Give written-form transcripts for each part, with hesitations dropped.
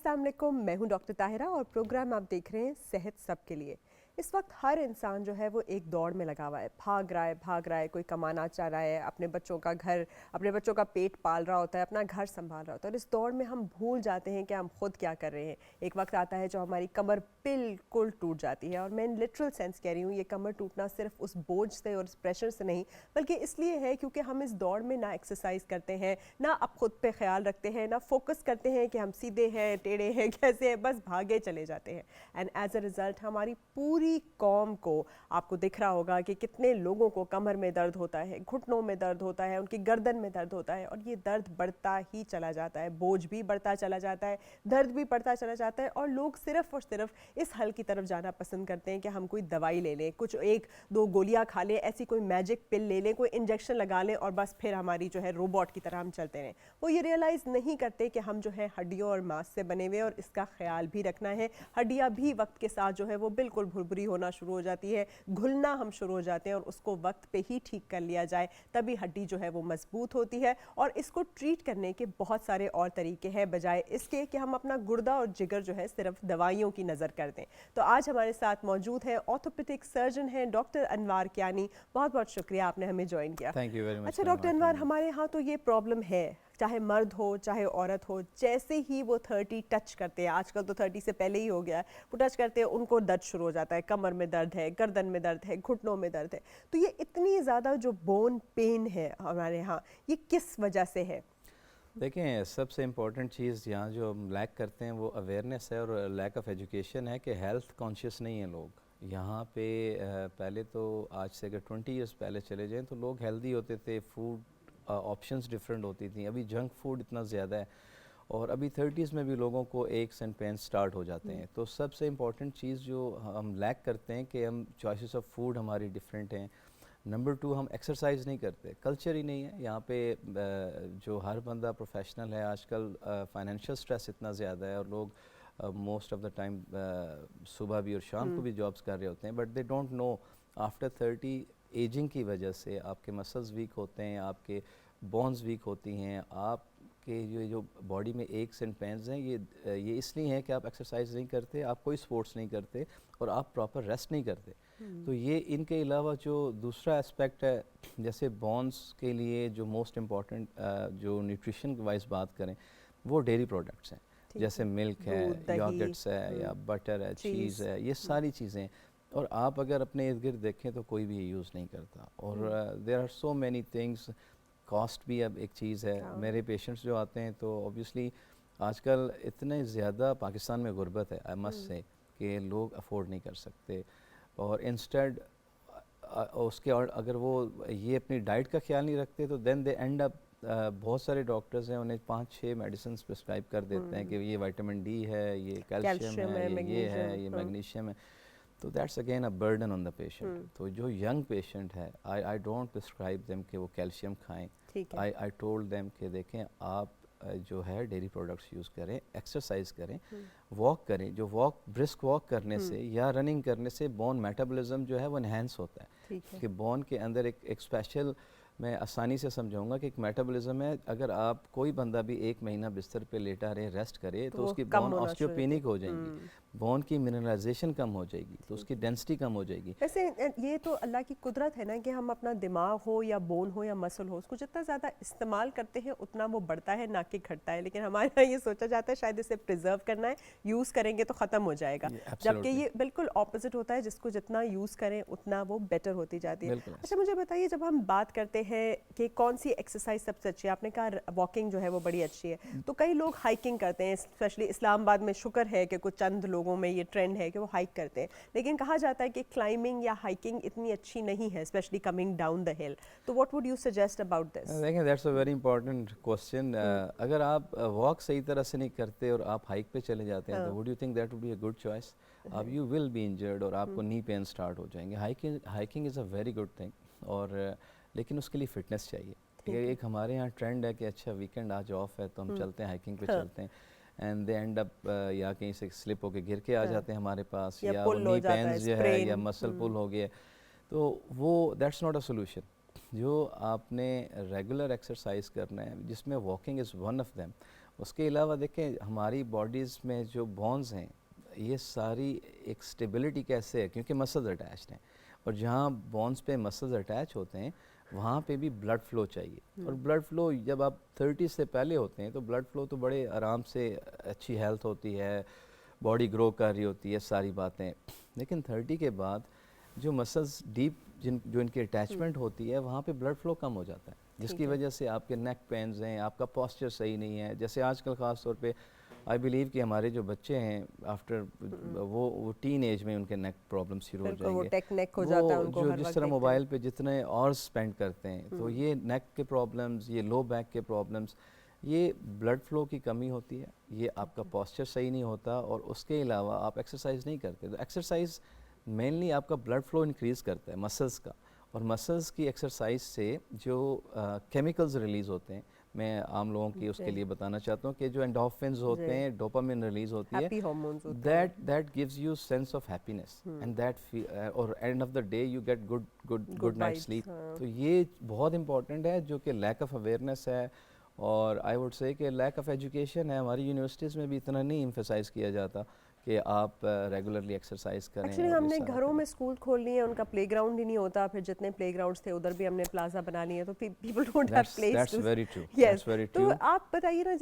अस्सलाम वालेकुम, मैं हूं डॉक्टर ताहिरा और प्रोग्राम आप देख रहे हैं सेहत सबके लिए। इस वक्त हर इंसान जो है वो एक दौड़ में लगा हुआ है, भाग रहा है, कोई कमाना चाह रहा है, अपने बच्चों का पेट पाल रहा होता है, अपना घर संभाल रहा होता है। और इस दौड़ में हम भूल जाते हैं कि हम खुद क्या कर रहे हैं। एक वक्त आता है जो हमारी कमर बिल्कुल टूट जाती है, और मैं लिटरल सेंस कह रही हूँ, ये कमर टूटना सिर्फ उस बोझ से और उस प्रेशर से नहीं, बल्कि इसलिए है क्योंकि हम इस दौड़ में ना एक्सरसाइज करते हैं, ना आप खुद पे ख्याल रखते हैं, ना फोकस करते हैं कि हम सीधे हैं, टेढ़े हैं, कैसे हैं, बस भागे चले जाते हैं। एंड एज अ रिजल्ट हमारी पूरी कौम को, आपको दिख रहा होगा कि कितने लोगों को कमर में दर्द होता है, घुटनों में दर्द होता है, उनकी गर्दन में दर्द होता है, और ये दर्द बढ़ता ही चला जाता है, बोझ भी बढ़ता चला जाता है, दर्द भी बढ़ता चला जाता है। और लोग सिर्फ और सिर्फ इस हल की तरफ जाना पसंद करते हैं कि हम कोई दवाई ले लें, कुछ एक दो गोलियां खा लें, ऐसी कोई मैजिक पिल ले लें, कोई इंजेक्शन लगा लें, और बस फिर हमारी जो है रोबोट की तरह हम चलते रहें। वो ये रियलाइज़ नहीं करते कि हम जो है हड्डियों और मांस से बने हुए, और इसका ख्याल भी रखना है। हड्डियां भी वक्त के साथ जो है वो बिल्कुल भुरभुरी होना शुरू हो जाती है, घुलना हम शुरू हो जाते हैं, और उसको वक्त पे ही ठीक कर लिया जाए तभी हड्डी जो है वो मजबूत होती है। और इसको ट्रीट करने के बहुत सारे और तरीके हैं, बजाय इसके कि हम अपना गुर्दा और जिगर जो है सिर्फ दवाइयों की नज़र कर दें। तो आज हमारे साथ मौजूद हैं ऑर्थोपेडिक सर्जन हैं डॉक्टर अनवार कियानी। बहुत बहुत शुक्रिया, आपने हमें ज्वाइन किया। Thank you very much. अच्छा डॉक्टर अनवार, हमारे यहाँ तो ये प्रॉब्लम है, चाहे मर्द हो चाहे औरत हो, जैसे ही वो 30 टच करते हैं, आजकल तो 30 से पहले ही हो गया है, वो टच करते हैं उनको दर्द शुरू हो जाता है, कमर में दर्द है, गर्दन में दर्द है, घुटनों में दर्द है। तो ये इतनी ज़्यादा जो बोन पेन है हमारे यहाँ, ये किस वजह से है? देखें, सबसे इम्पॉर्टेंट चीज़ यहाँ जो हम लैक करते हैं वो अवेयरनेस है और लैक ऑफ एजुकेशन है कि हेल्थ कॉन्शियस नहीं है लोग यहाँ पे। पहले तो आज से अगर 20 ईयर्स पहले चले जाएं तो लोग हेल्दी होते थे, फूड ऑप्शंस डिफरेंट होती थी। अभी जंक फूड इतना ज़्यादा है, और अभी 30s में भी लोगों को एक्स एंड पेन स्टार्ट हो जाते हैं। तो सबसे इम्पॉर्टेंट चीज़ जो हम लैक करते हैं कि हम चॉइसेस ऑफ फूड हमारी डिफरेंट हैं। नंबर 2, हम एक्सरसाइज नहीं करते, कल्चर ही नहीं है यहाँ पे। जो हर बंदा प्रोफेशनल है आजकल, फाइनेंशियल स्ट्रेस इतना ज़्यादा है, और लोग मोस्ट ऑफ द टाइम सुबह भी और शाम को भी जॉब्स कर रहे होते हैं, but they don't know after 30 ageing की वजह से आपके मसल्स वीक होते हैं, आपके बोन्स वीक होती हैं, आपके जो बॉडी में एक्स एंड पेन्स हैं, ये इसलिए हैं कि आप एक्सरसाइज नहीं करते, आप कोई स्पोर्ट्स नहीं करते, और आप प्रॉपर रेस्ट नहीं करते। तो ये इनके अलावा जो दूसरा एस्पेक्ट है, जैसे बोन्स के लिए जो मोस्ट इम्पॉर्टेंट जो न्यूट्रिशन वाइज बात करें, वो डेयरी प्रोडक्ट्स हैं, जैसे मिल्क है, योगर्ट्स है, या बटर है, चीज़ है, ये सारी चीज़ें। और आप अगर अपने इर्द गिर्द देखें तो कोई भी यूज़ नहीं करता, और there are so many things. Cost भी अब एक चीज़ है। मेरे पेशेंट्स जो आते हैं तो ऑब्वियसली आजकल इतने ज़्यादा पाकिस्तान में गुर्बत है, आई मस्ट से, कि लोग अफोर्ड नहीं कर सकते, और इंस्टेड उसके, और अगर वो ये अपनी डाइट का ख्याल नहीं रखते तो देन दे एंड अप, बहुत सारे डॉक्टर्स हैं उन्हें 5-6 मेडिसिन प्रिस्क्राइब कर देते हैं कि ये विटामिन डी है, ये कैल्शियम है, ये है, ये मैग्नीशियम है। तो that's again a burden on the patient. तो जो यंग पेशेंट है, आई डोंट प्रिस्क्राइब देम कि वो कैल्शियम खाएं। आई टोल्ड देम कि देखें, आप जो है डेयरी प्रोडक्ट्स यूज़ करें, एक्सरसाइज करें, वॉक करें। जो ब्रिस्क वॉक करने से या रनिंग करने से बोन मेटाबॉलिज्म जो है वो इन्हेंस होता है, कि बोन के अंदर एक स्पेशल, मैं आसानी से समझाऊंगा कि एक मेटाबॉलिज्म है। अगर आप कोई बंदा भी 1 महीना बिस्तर पे लेटा रहे, रेस्ट करे, तो उसकी बोन ऑस्टियोपेनिक हो जाएंगी, बोन की मिनरलाइजेशन कम हो जाएगी, तो उसकी डेंसिटी कम हो जाएगी। वैसे ये तो अल्लाह की कुदरत है ना, कि हम अपना दिमाग हो या बोन हो या मसल हो, उसको जितना ज़्यादा इस्तेमाल करते हैं उतना वो बढ़ता है, ना कि घटता है। लेकिन हमारे यहाँ ये सोचा जाता है शायद इसे प्रिजर्व करना है, यूज़ करेंगे तो ख़त्म हो जाएगा, जबकि ये बिल्कुल ऑपोजिट होता है, जिसको जितना यूज़ करें उतना वो बेटर होती जाती है। अच्छा मुझे बताइए, जब हम बात करते हैं कि कौन सी एक्सरसाइज सबसे अच्छी है, आपने कहा वॉकिंग जो है वो बड़ी अच्छी है, तो कई लोग हाइकिंग करते हैं, स्पेशली इस्लामाबाद में शुक्र है कि कुछ चंद लोगों में ये ट्रेंड है कि वो हाइक करते हैं, लेकिन कहा जाता है कि क्लाइंबिंग या हाइकिंग इतनी अच्छी नहीं है, specially coming down the hill. तो what would you suggest about this? देखिए, that's a very important question. अगर आप वॉक सही तरह से नहीं करते और आप हाइक पे चले जाते हैं, तो would you think that would be a good choice? अब यू विल बी इंजर्ड और आपको नी पेन स्टार्ट हो जाएंगे। Hiking is a very good thing, और लेकिन उसके लिए फिटनेस चाहिए। एक हमारे यहाँ ट्रेंड है कि अच्छा वीकेंड आज ऑफ है तो हम चलते हैं, हाइकिंग पे चलते हैं, एंड दे एंड अप या कहीं से स्लिप होके गिर के आ जाते हैं हमारे पास, या वो नी पेन्स जो है, या मसल पुल हो गया। तो वो दैट्स नॉट अ सोल्यूशन। जो आपने रेगुलर एक्सरसाइज करना है, जिसमें walking is one of them, उसके अलावा देखें हमारी बॉडीज़ में जो बोन्स हैं ये सारी एक स्टेबिलिटी कैसे है, क्योंकि मसल्स अटैच्ड हैं, और जहाँ बोन्स पे मसल्स अटैच होते हैं वहाँ पे भी ब्लड फ्लो चाहिए। और ब्लड फ्लो जब आप 30 से पहले होते हैं तो ब्लड फ्लो तो बड़े आराम से, अच्छी हेल्थ होती है, बॉडी ग्रो कर रही होती है, सारी बातें। लेकिन 30 के बाद जो मसल्स डीप जो इनकी अटैचमेंट होती है वहाँ पे ब्लड फ्लो कम हो जाता है, जिसकी वजह से आपके नेक पेन्स हैं, आपका पोस्चर सही नहीं है। जैसे आजकल ख़ास तौर पे आई बिलीव कि हमारे जो बच्चे हैं आफ्टर वो टीन एज में उनके नेक प्रॉब्लम शुरू हो बिल्कुल, वो जाएंगे। टेक नेक हो जाता है उनको जो हर जिस वक्त तरह देखते हैं। मोबाइल पे जितने आवर्स स्पेंड करते हैं, तो ये नेक के प्रॉब्लम्स, ये लो बैक के प्रॉब्लम्स, ये ब्लड फ्लो की कमी होती है, ये आपका पोस्चर सही नहीं होता, और उसके अलावा आप एक्सरसाइज नहीं करते। तो एक्सरसाइज मेनली आपका ब्लड फ्लो इंक्रीज़ करता है मसल्स का, और मसल्स की एक्सरसाइज से जो केमिकल्स रिलीज़ होते हैं, मैं आम लोगों की उसके लिए बताना चाहता हूँ कि जो एंडोर्फिन्स होते हैं, डोपामिन रिलीज़ होती है, हैप्पी हार्मोन्स होते हैं, that gives you sense of happiness, and that or end of the day you get good good night vibes. sleep। तो ये बहुत इंपॉर्टेंट है, जो कि लैक ऑफ अवेयरनेस है, और आई वुड से कि लैक ऑफ एजुकेशन है। हमारी यूनिवर्सिटीज़ में भी इतना नहीं एम्फेसाइज किया जाता कि आप रेगुलरली एक्सरसाइज करें एक्चुअली और ये हमने सारा घरों करें। में स्कूल खोल लिए हैं, उनका प्लेग्राउंड ही नहीं होता, फिर जितने प्लेग्राउंड्स थे उधर भी हमने प्लाजा बना लिए हैं, तो people don't have place That's to. very true, yes, that's very तो true। आप बताइए ना,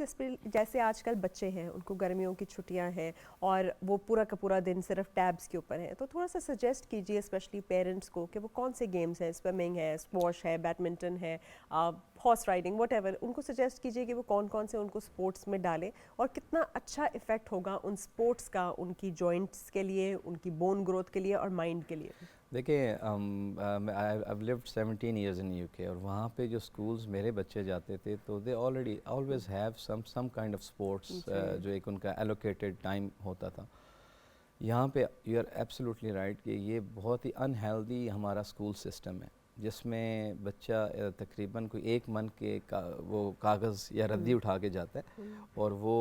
जैसे आजकल बच्चे हैं, उनको गर्मियों की छुट्टियां हैं और वो पूरा का पूरा दिन सिर्फ टैब्स के ऊपर हैं, तो थोड़ा सा सजेस्ट कीजिए स्पेशली पेरेंट्स को कि वो कौन से गेम्स हैं, स्विमिंग है, स्क्वॉश है, बैडमिंटन है, हॉर्स राइडिंग, व्हाटएवर, उनको सजेस्ट कीजिए कि वो कौन कौन से उनको स्पोर्ट्स में डालें, और कितना अच्छा इफेक्ट होगा उन स्पोर्ट्स का उनकी जॉइंट्स के लिए, उनकी बोन ग्रोथ के लिए और माइंड के लिए। देखिए I've lived 17 years in UK, और वहाँ पे जो स्कूल्स मेरे बच्चे जाते थे तो they already always have some kind of sports, जो एक उनका allocated टाइम होता था। यहाँ पे यू आर एब्सोल्युटली राइट कि ये बहुत ही अनहेल्दी हमारा स्कूल सिस्टम है, जिसमें बच्चा तकरीबन कोई एक मन के वो कागज़ या रद्दी उठा के जाता है, और वो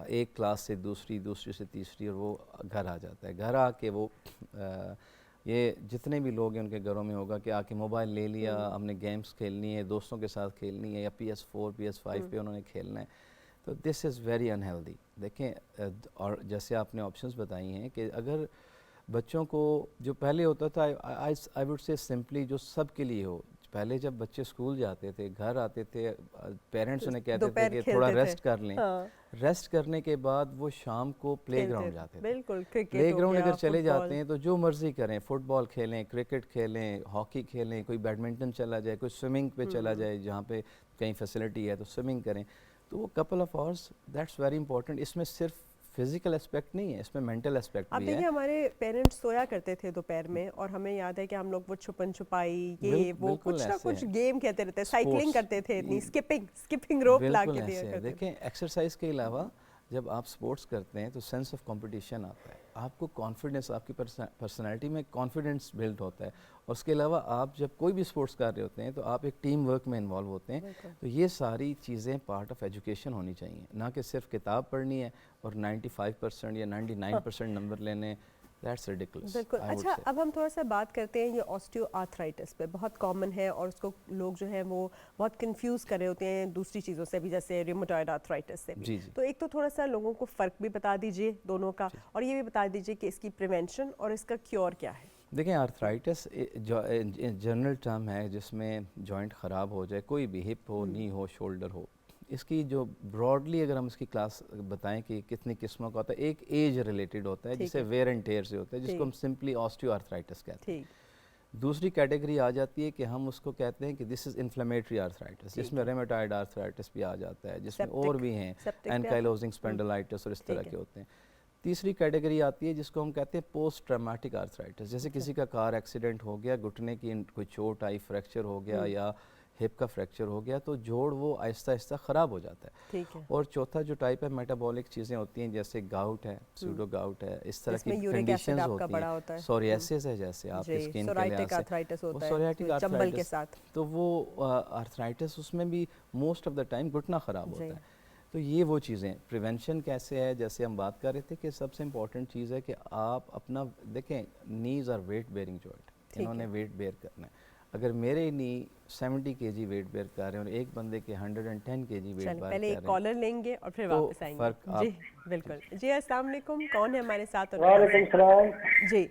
एक क्लास से दूसरी, दूसरी से तीसरी, और वो घर आ जाता है। घर आके वो ये जितने भी लोग हैं उनके घरों में होगा कि आके मोबाइल ले लिया, हमने गेम्स खेलनी है, दोस्तों के साथ खेलनी है, या PS4 PS5 पे उन्होंने खेलना है। तो दिस इज़ वेरी अनहेल्दी। देखें और जैसे आपने ऑप्शंस बताई हैं कि अगर बच्चों को जो पहले होता था, आई वुड से सिंपली जो सब के लिए हो, पहले जब बच्चे स्कूल जाते थे, घर आते थे, पेरेंट्स उन्हें कहते थे दोपहर कि थोड़ा खेलते थे। रेस्ट कर लें। हाँ, रेस्ट करने के बाद वो शाम को खेलते प्लेग्राउंड थे, जाते थे। बिल्कुल, क्रिकेट हो प्लेग्राउंड गया, अगर चले जाते फुटबॉल। हैं तो जो मर्ज़ी करें, फुटबॉल खेलें, क्रिकेट खेलें, हॉकी खेलें, कोई बैडमिंटन चला जाए, कोई स्विमिंग पे चला जाए, जहाँ पे कहीं फैसिलिटी है तो स्विमिंग करें। तो वो couple of hours, that's very important. इसमें सिर्फ फिजिकल एस्पेक्ट नहीं है, इसमें मेंटल एस्पेक्ट आप भी देखिए, है। हमारे पेरेंट्स सोया करते थे दोपहर में, और हमें याद है कि हम लोग वो छुपन छुपाई, ये वो बिल्कुल कुछ ना ऐसे कुछ है। गेम खेलते रहते, साइकिलिंग स्पोर्ट्स, करते थे, इतनी स्किपिंग रोप ला बिल्कुल के दिया ऐसे है। करते थे। देखें एक्सरसाइज के अलावा जब आप स्पोर्ट्स करते हैं तो सेंस ऑफ कंपटीशन आता है, आपको कॉन्फिडेंस, आपकी पर्सनालिटी में कॉन्फिडेंस बिल्ड होता है। और उसके अलावा आप जब कोई भी स्पोर्ट्स कर रहे होते हैं तो आप एक टीम वर्क में इन्वॉल्व होते हैं। बिल्कुल। तो ये सारी चीज़ें पार्ट ऑफ एजुकेशन होनी चाहिए, ना कि सिर्फ किताब पढ़नी है और 95% या 99% नंबर लेने। दैट्स रिडिकुलस, बिल्कुल। आई वुड अच्छा, से। अब हम थोड़ा सा बात करते हैं ये ऑस्टियोआर्थराइटिस पे, बहुत कॉमन है, और उसको लोग जो है वो बहुत कंफ्यूज कर रहे होते हैं दूसरी चीज़ों से भी, जैसे रियोमेटॉइड आर्थराइटिस से भी। जी जी तो एक तो थोड़ा सा लोगों को फ़र्क भी बता दीजिए दोनों का, और ये भी बता दीजिए कि इसकी प्रिवेंशन और इसका क्योर क्या है। देखें आर्थराइटिस जनरल टर्म है जिसमें जॉइंट ख़राब हो जाए, कोई भी हिप हो, नी हो, शोल्डर हो। इसकी जो ब्रॉडली अगर हम इसकी क्लास बताएं कि कितनी किस्मों का होता है, एक एज रिलेटेड होता है ठीक जिसे है। वेयर एंड टेयर से होता है, जिसको ठीक। हम सिंपली ऑस्टियोआर्थराइटिस कहते हैं। ठीक। दूसरी कैटेगरी आ जाती है कि हम उसको कहते हैं कि दिस इज़ इन्फ्लेमेटरी आर्थराइटिस, ठीक जिसमें है। रेमेटॉइड आर्थराइटिस भी आ जाता है, जिसमें सेप्टिक, और भी हैं, सेप्टिक पे आता है। एनकाइलोजिंग स्पेंडलाइटिस और इस तरह ठीक है। के होते हैं। तीसरी कैटेगरी आती है जिसको हम कहते हैं पोस्ट ट्रॉमेटिक आर्थराइटिस, जैसे किसी का कार एक्सीडेंट हो गया, घुटने की कोई चोट आई, फ्रैक्चर हो गया या हिप का फ्रैक्चर हो गया, तो जोड़ वो आहिस्ता आहिस्ता ख़राब हो जाता है। ठीक है। और चौथा जो टाइप है, मेटाबॉलिक चीज़ें होती हैं, जैसे गाउट है, सूडो गाउट है, इस तरह की इसमें यूरिक एसिड कंडीशंस आपका होती बड़ा हैं। होता है। सोरियासिस है जैसे आपके जी, स्किन के सोराइटिक लिहाज से, आर्थराइटिस वो होता है, सोरियाटिक चंबल के आर्थराइटिस, साथ। तो वो आर्थराइटिस उसमें भी मोस्ट ऑफ द टाइम घुटना ख़राब होता जी। है। तो ये वो चीज़ें, प्रिवेंशन कैसे है, जैसे हम बात कर रहे थे कि सबसे इम्पॉर्टेंट चीज़ है कि आप अपना देखें, knees are weight bearing joint, ठीक इन्होंने है। वेट बेयर करना है। अगर मेरे नी 70 केजी वेट बेयर कर रहे हैं और एक बंदे के 110 केजी वेट चलिए बेयर पहले कर एक रहे हैं, कॉलर लेंगे और फिर तो वापस आएंगे। फ़र्क जी आप बिल्कुल। जी अस्सलाम वालेकुम, कौन है हमारे साथ और कहाँ वालेकुम से? सलाम। जी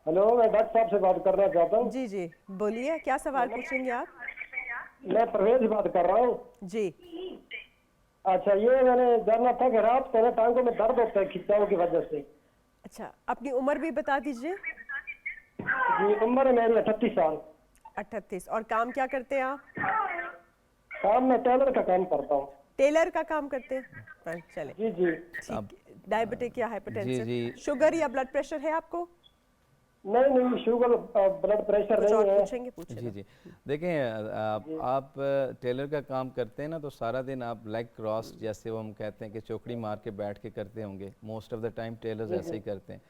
हेलो, मैं डॉक्टर साहब से बात करना चाहता हूँ। जी जी बोलिए, क्या सवाल पूछेंगे आप? मैं परवेज बात कर रहा हूँ। जी अच्छा, ये मैंने जानना था कि रात को ना टांगों में दर्द होता है खिंचाव की वजह से। अच्छा, अपनी उम्र भी बता दीजिए। जी, उम्र है मेरी 38 साल। 38। और काम क्या करते हैं आप? काम में टेलर का काम करता हूँ। टेलर का काम करते हैं? पर चले जी जी। आप ठीक है। डायबिटिक या जी हाइपरटेंसिव, जी शुगर या ब्लड प्रेशर है आपको? नहीं नहीं, शुगर ब्लड प्रेशर कुछ और नहीं है। पूछेंगे? पूछे जी ना। जी देखें, आप टेलर का काम करते हैं ना, तो सारा दिन आप लेग क्रॉस, जैसे वो हम कहते हैं कि चौकड़ी मार के बैठ के करते होंगे, most of the time tailors जी ऐसे जी ही करते हैं।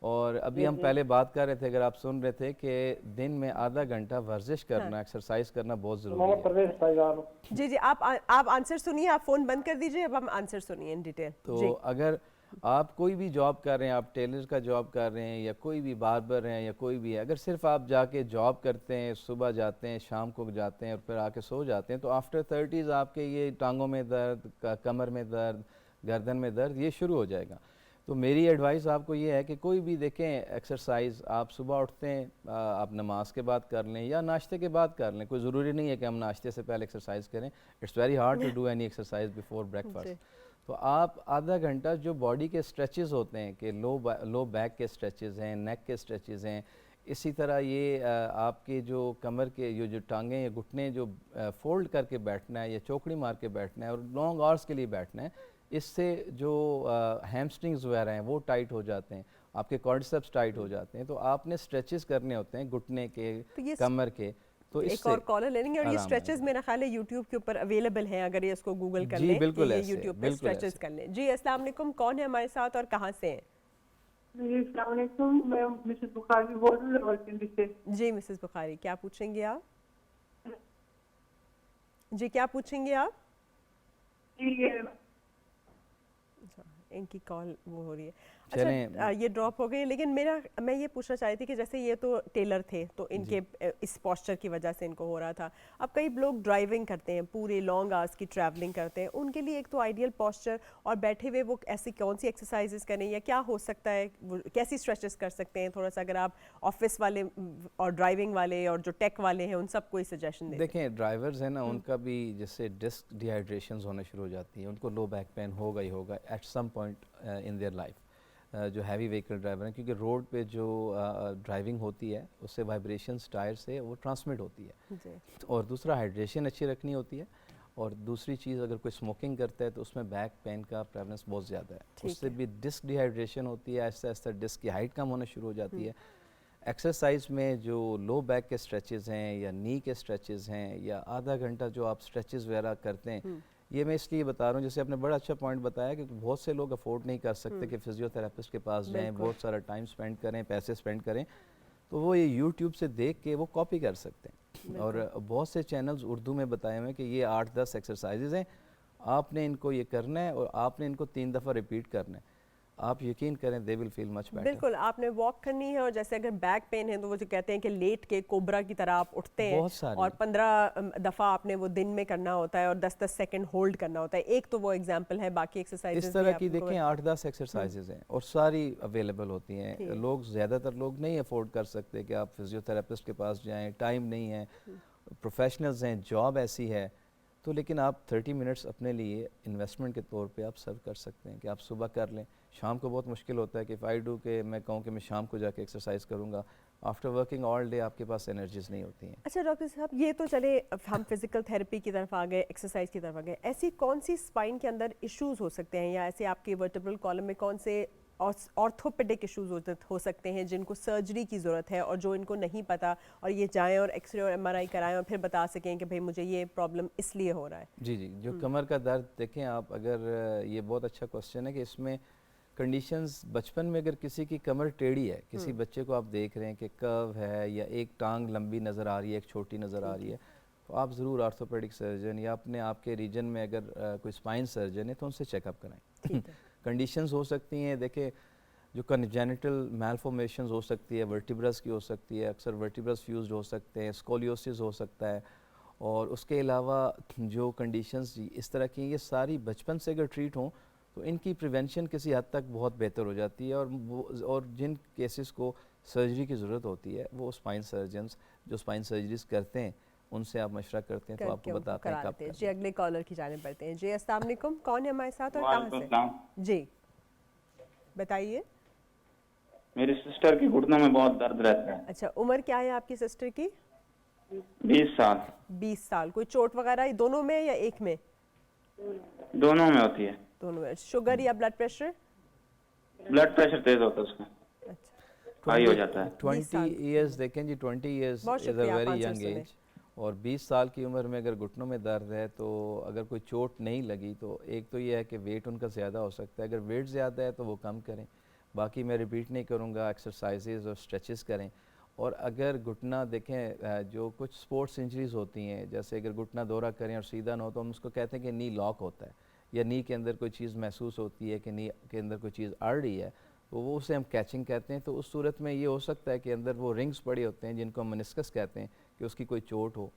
और अभी जी हम जी। पहले बात कर रहे थे, अगर आप सुन रहे थे, कि दिन में आधा घंटा वर्जिश हाँ करना, एक्सरसाइज करना बहुत ज़रूरी मोहम्मद है। परवेज फैजान। जी जी, आप आंसर सुनिए, आप फोन बंद कर दीजिए, अब हम आंसर सुनिए इन डिटेल। तो जी अगर आप कोई भी जॉब कर रहे हैं, आप टेलर का जॉब कर रहे हैं या कोई भी बार्बर हैं या कोई भी है, अगर सिर्फ आप जाके जॉब करते हैं, सुबह जाते हैं, शाम को जाते हैं और फिर आके सो जाते हैं, तो आफ्टर 30s आपके ये टांगों में दर्द, कमर में दर्द, गर्दन में दर्द ये शुरू हो जाएगा। तो मेरी एडवाइस आपको ये है कि कोई भी देखें एक्सरसाइज, आप सुबह उठते हैं, आप नमाज के बाद कर लें या नाश्ते के बाद कर लें, कोई ज़रूरी नहीं है कि हम नाश्ते से पहले एक्सरसाइज करें। It's very hard to do any exercise before breakfast. जी तो आप आधा घंटा जो बॉडी के स्ट्रेचेस होते हैं, कि लो बैक के स्ट्रेचेस हैं, नेक के स्ट्रेचेस हैं, इसी तरह ये आपके जो कमर के जो टांगें या घुटने जो फोल्ड करके बैठना है या चौकड़ी मार के बैठना है और लॉन्ग आवर्स के लिए बैठना है, इससे जो हैमस्ट्रिंग्स वगैरह हैं वो टाइट हो जाते हैं, आपके कॉर्डिसेप्स टाइट हो जाते हैं। तो आपने स्ट्रेचेस करने होते हैं घुटने के, तो ये कमर के, तो एक इससे और कॉलर ले लेंगे। और ये आराम स्ट्रेचेस आएगा। मेरा ख्याल है यूट्यूब के ऊपर अवेलेबल हैं, अगर ये इसको गूगल कर जी लें कि बिल्कुल ये ऐसे, यूट्यूब पे बिल्कुल स्ट्रेचेस ऐसे। कर लें। जी अस्सलाम वालेकुम, कौन है हमारे साथ और कहाँ से हैं? जी अस्सलाम वालेकुम, मैं मिसेस बुखारी बोल रही हूँ रावलपिंडी से। जी मिसेस बुखारी, क्या पूछेंगे आप? जी क्या पूछेंगे आप? जी अच्छा, इनकी कॉल वो हो रही है। चलें, अच्छा ये ड्रॉप हो गई, लेकिन मैं ये पूछना चाह रही थी कि जैसे ये तो टेलर थे, तो इनके इस पोस्चर की वजह से इनको हो रहा था। अब कई लोग ड्राइविंग करते हैं, पूरे लॉन्ग आवर्स की ट्रैवलिंग करते हैं, उनके लिए एक तो आइडियल पोस्चर और बैठे हुए वो ऐसी कौन सी एक्सरसाइजेस करें या क्या हो सकता है, कैसी स्ट्रेचेस कर सकते हैं? थोड़ा सा अगर आप ऑफिस वाले और ड्राइविंग वाले और जो टेक वाले हैं उन सबको ही सजेशन दें। देखें ड्राइवर्स हैं ना, उनका भी जैसे डिस्क डिहाइड्रेशंस होने शुरू हो जाती हैं, उनको लो बैक पेन होगा ही होगा at some point in their life. जो हैवी व्हीकल ड्राइवर हैं, क्योंकि रोड पे जो ड्राइविंग होती है उससे वाइब्रेशंस टायर से वो ट्रांसमिट होती है। जी और दूसरा हाइड्रेशन अच्छी रखनी होती है। और दूसरी चीज़, अगर कोई स्मोकिंग करता है तो उसमें बैक पेन का प्रेवलेंस बहुत ज़्यादा है, ठीक उससे है। भी डिस्क डिहाइड्रेशन होती है, आहिस्ता आहिस्ता डिस्क की हाइट कम होना शुरू हो जाती है। एक्सरसाइज में जो लो बैक के स्ट्रेचेस हैं या नी के स्ट्रेचेस हैं या आधा घंटा जो आप स्ट्रेचेस वगैरह करते हैं, ये मैं इसलिए बता रहा हूँ, जैसे आपने बड़ा अच्छा पॉइंट बताया कि बहुत से लोग अफोर्ड नहीं कर सकते कि फिजियोथेरेपिस्ट के पास जाएं, बिल्कुल। बहुत सारा टाइम स्पेंड करें, पैसे स्पेंड करें, तो वो ये यूट्यूब से देख के वो कॉपी कर सकते हैं। और बहुत से चैनल्स उर्दू में बताए हुए हैं कि ये 8-10 एक्सरसाइजेज हैं, आपने इनको ये करना है और आपने इनको 3 दफ़ा रिपीट करना है। आप यकीन करें, they will feel much better. बिल्कुल, आपने वॉक करनी है। और जैसे अगर बैक पेन है तो वो जो कहते हैं कि लेट के कोबरा की तरह आप उठते हैं बहुत सारी। और 15 दफ़ा आपने वो दिन में करना होता है और 10-10 सेकंड होल्ड करना होता है। एक तो वो एग्जांपल है, बाकी एक्सरसाइजेस इस तरह की देखें 8-10 एक्सरसाइजेज हैं और सारी अवेलेबल होती हैं। ठीक। लोग, ज़्यादातर लोग नहीं अफोर्ड कर सकते कि आप फिजियोथेरेपिस्ट के पास जाएं, टाइम नहीं है, प्रोफेशनल्स हैं, जॉब ऐसी है, तो लेकिन आप 30 मिनट्स अपने लिए इन्वेस्टमेंट के तौर पे आप सर्व कर सकते हैं कि आप सुबह कर लें। शाम को बहुत मुश्किल होता है कि फ़ाई डू के मैं कहूँ कि मैं शाम को जाके एक्सरसाइज करूँगा, आफ्टर वर्किंग ऑल डे आपके पास एनर्जीज नहीं होती हैं। अच्छा डॉक्टर साहब, ये तो चले अब हम फिजिकल थेरेपी की तरफ आ गए, एक्सरसाइज की तरफ आ गए, ऐसी कौन सी स्पाइन के अंदर इश्यूज हो सकते हैं या ऐसे आपके वर्टेब्रल कॉलम में कौन से ऑर्थोपेडिक इश्यूज हो सकते हैं जिनको सर्जरी की ज़रूरत है और जो इनको नहीं पता और ये जाएं और एक्सरे और एमआरआई कराएं और फिर बता सकें कि भाई मुझे ये प्रॉब्लम इसलिए हो रहा है? जी जी, जो कमर का दर्द देखें आप, अगर ये बहुत अच्छा क्वेश्चन है कि इसमें कंडीशंस, बचपन में अगर किसी की कमर टेढ़ी है, किसी बच्चे को आप देख रहे हैं कि कर्व है या एक टांग लंबी नज़र आ रही है, एक छोटी नज़र आ रही है, तो आप ज़रूर ऑर्थोपेडिक सर्जन या अपने आपके रीजन में अगर कोई स्पाइन सर्जन है तो उनसे चेकअप कराएं। ठीक है। कंडीशंस हो सकती हैं, देखें जो कन्जेनिटल मैलफॉर्मेशंस हो सकती है, वर्टिब्रस की हो सकती है, अक्सर वर्टिब्रस फ्यूज्ड हो सकते हैं, स्कोलियोसिस हो सकता है, और उसके अलावा जो कंडीशंस इस तरह की, ये सारी बचपन से अगर ट्रीट हों तो इनकी प्रिवेंशन किसी हद तक बहुत बेहतर हो जाती है। और जिन केसेस को सर्जरी की ज़रूरत होती है वो स्पाइन सर्जन्स जो स्पाइन सर्जरीज करते हैं उनसे आप मशवरा करते हैं तो करके आपको उनको बताते हैं करा कब लेते हैं। जी, करना है। अगले कॉलर की जाने पड़ते हैं। जी, अस्सलाम वालेकुम, कौन है हमारे साथ और कहाँ वालेकुम से? सलाम। जी, बताइए। मेरी सिस्टर की घुटनों में बहुत दर्द रहता है। अच्छा, उम्र क्या है आपकी सिस्टर की? 20 साल। 20 साल। कोई चोट वगैरह दोनों में या एक में? दोनों में होती है। दोनों में। शुगर या ब्लड प्रेशर? ब्लड प्रेशर तेज होता है उसका, अच्छा, हाई हो जाता है। 20 20 साल। ईयर्स देखें जी, 20 ईयर्स बहुत इज़ अ शुक्रिया, आप वेरी आंसर यंग सुने। एज। और 20 साल की उम्र में अगर घुटनों में दर्द है तो अगर कोई चोट नहीं लगी तो एक तो ये है कि वेट उनका ज़्यादा हो सकता है। अगर वेट ज़्यादा है तो वो कम करें, बाकी मैं रिपीट नहीं करूँगा, एक्सरसाइजेज और स्ट्रेचेस करें। और अगर घुटना देखें, जो कुछ स्पोर्ट्स इंजरीज़ होती हैं, जैसे अगर घुटना दौरा करें और सीधा ना हो तो हम उसको कहते हैं कि नी लॉक होता है, या नी के अंदर कोई चीज़ महसूस होती है कि नी के अंदर कोई चीज़ अड़ रही है, तो वो उसे हम कैचिंग कहते हैं। तो उस सूरत में ये हो सकता है कि अंदर वो रिंग्स पड़े होते हैं जिनको हम मेनिस्कस कहते हैं, कि उसकी कोई चोट हो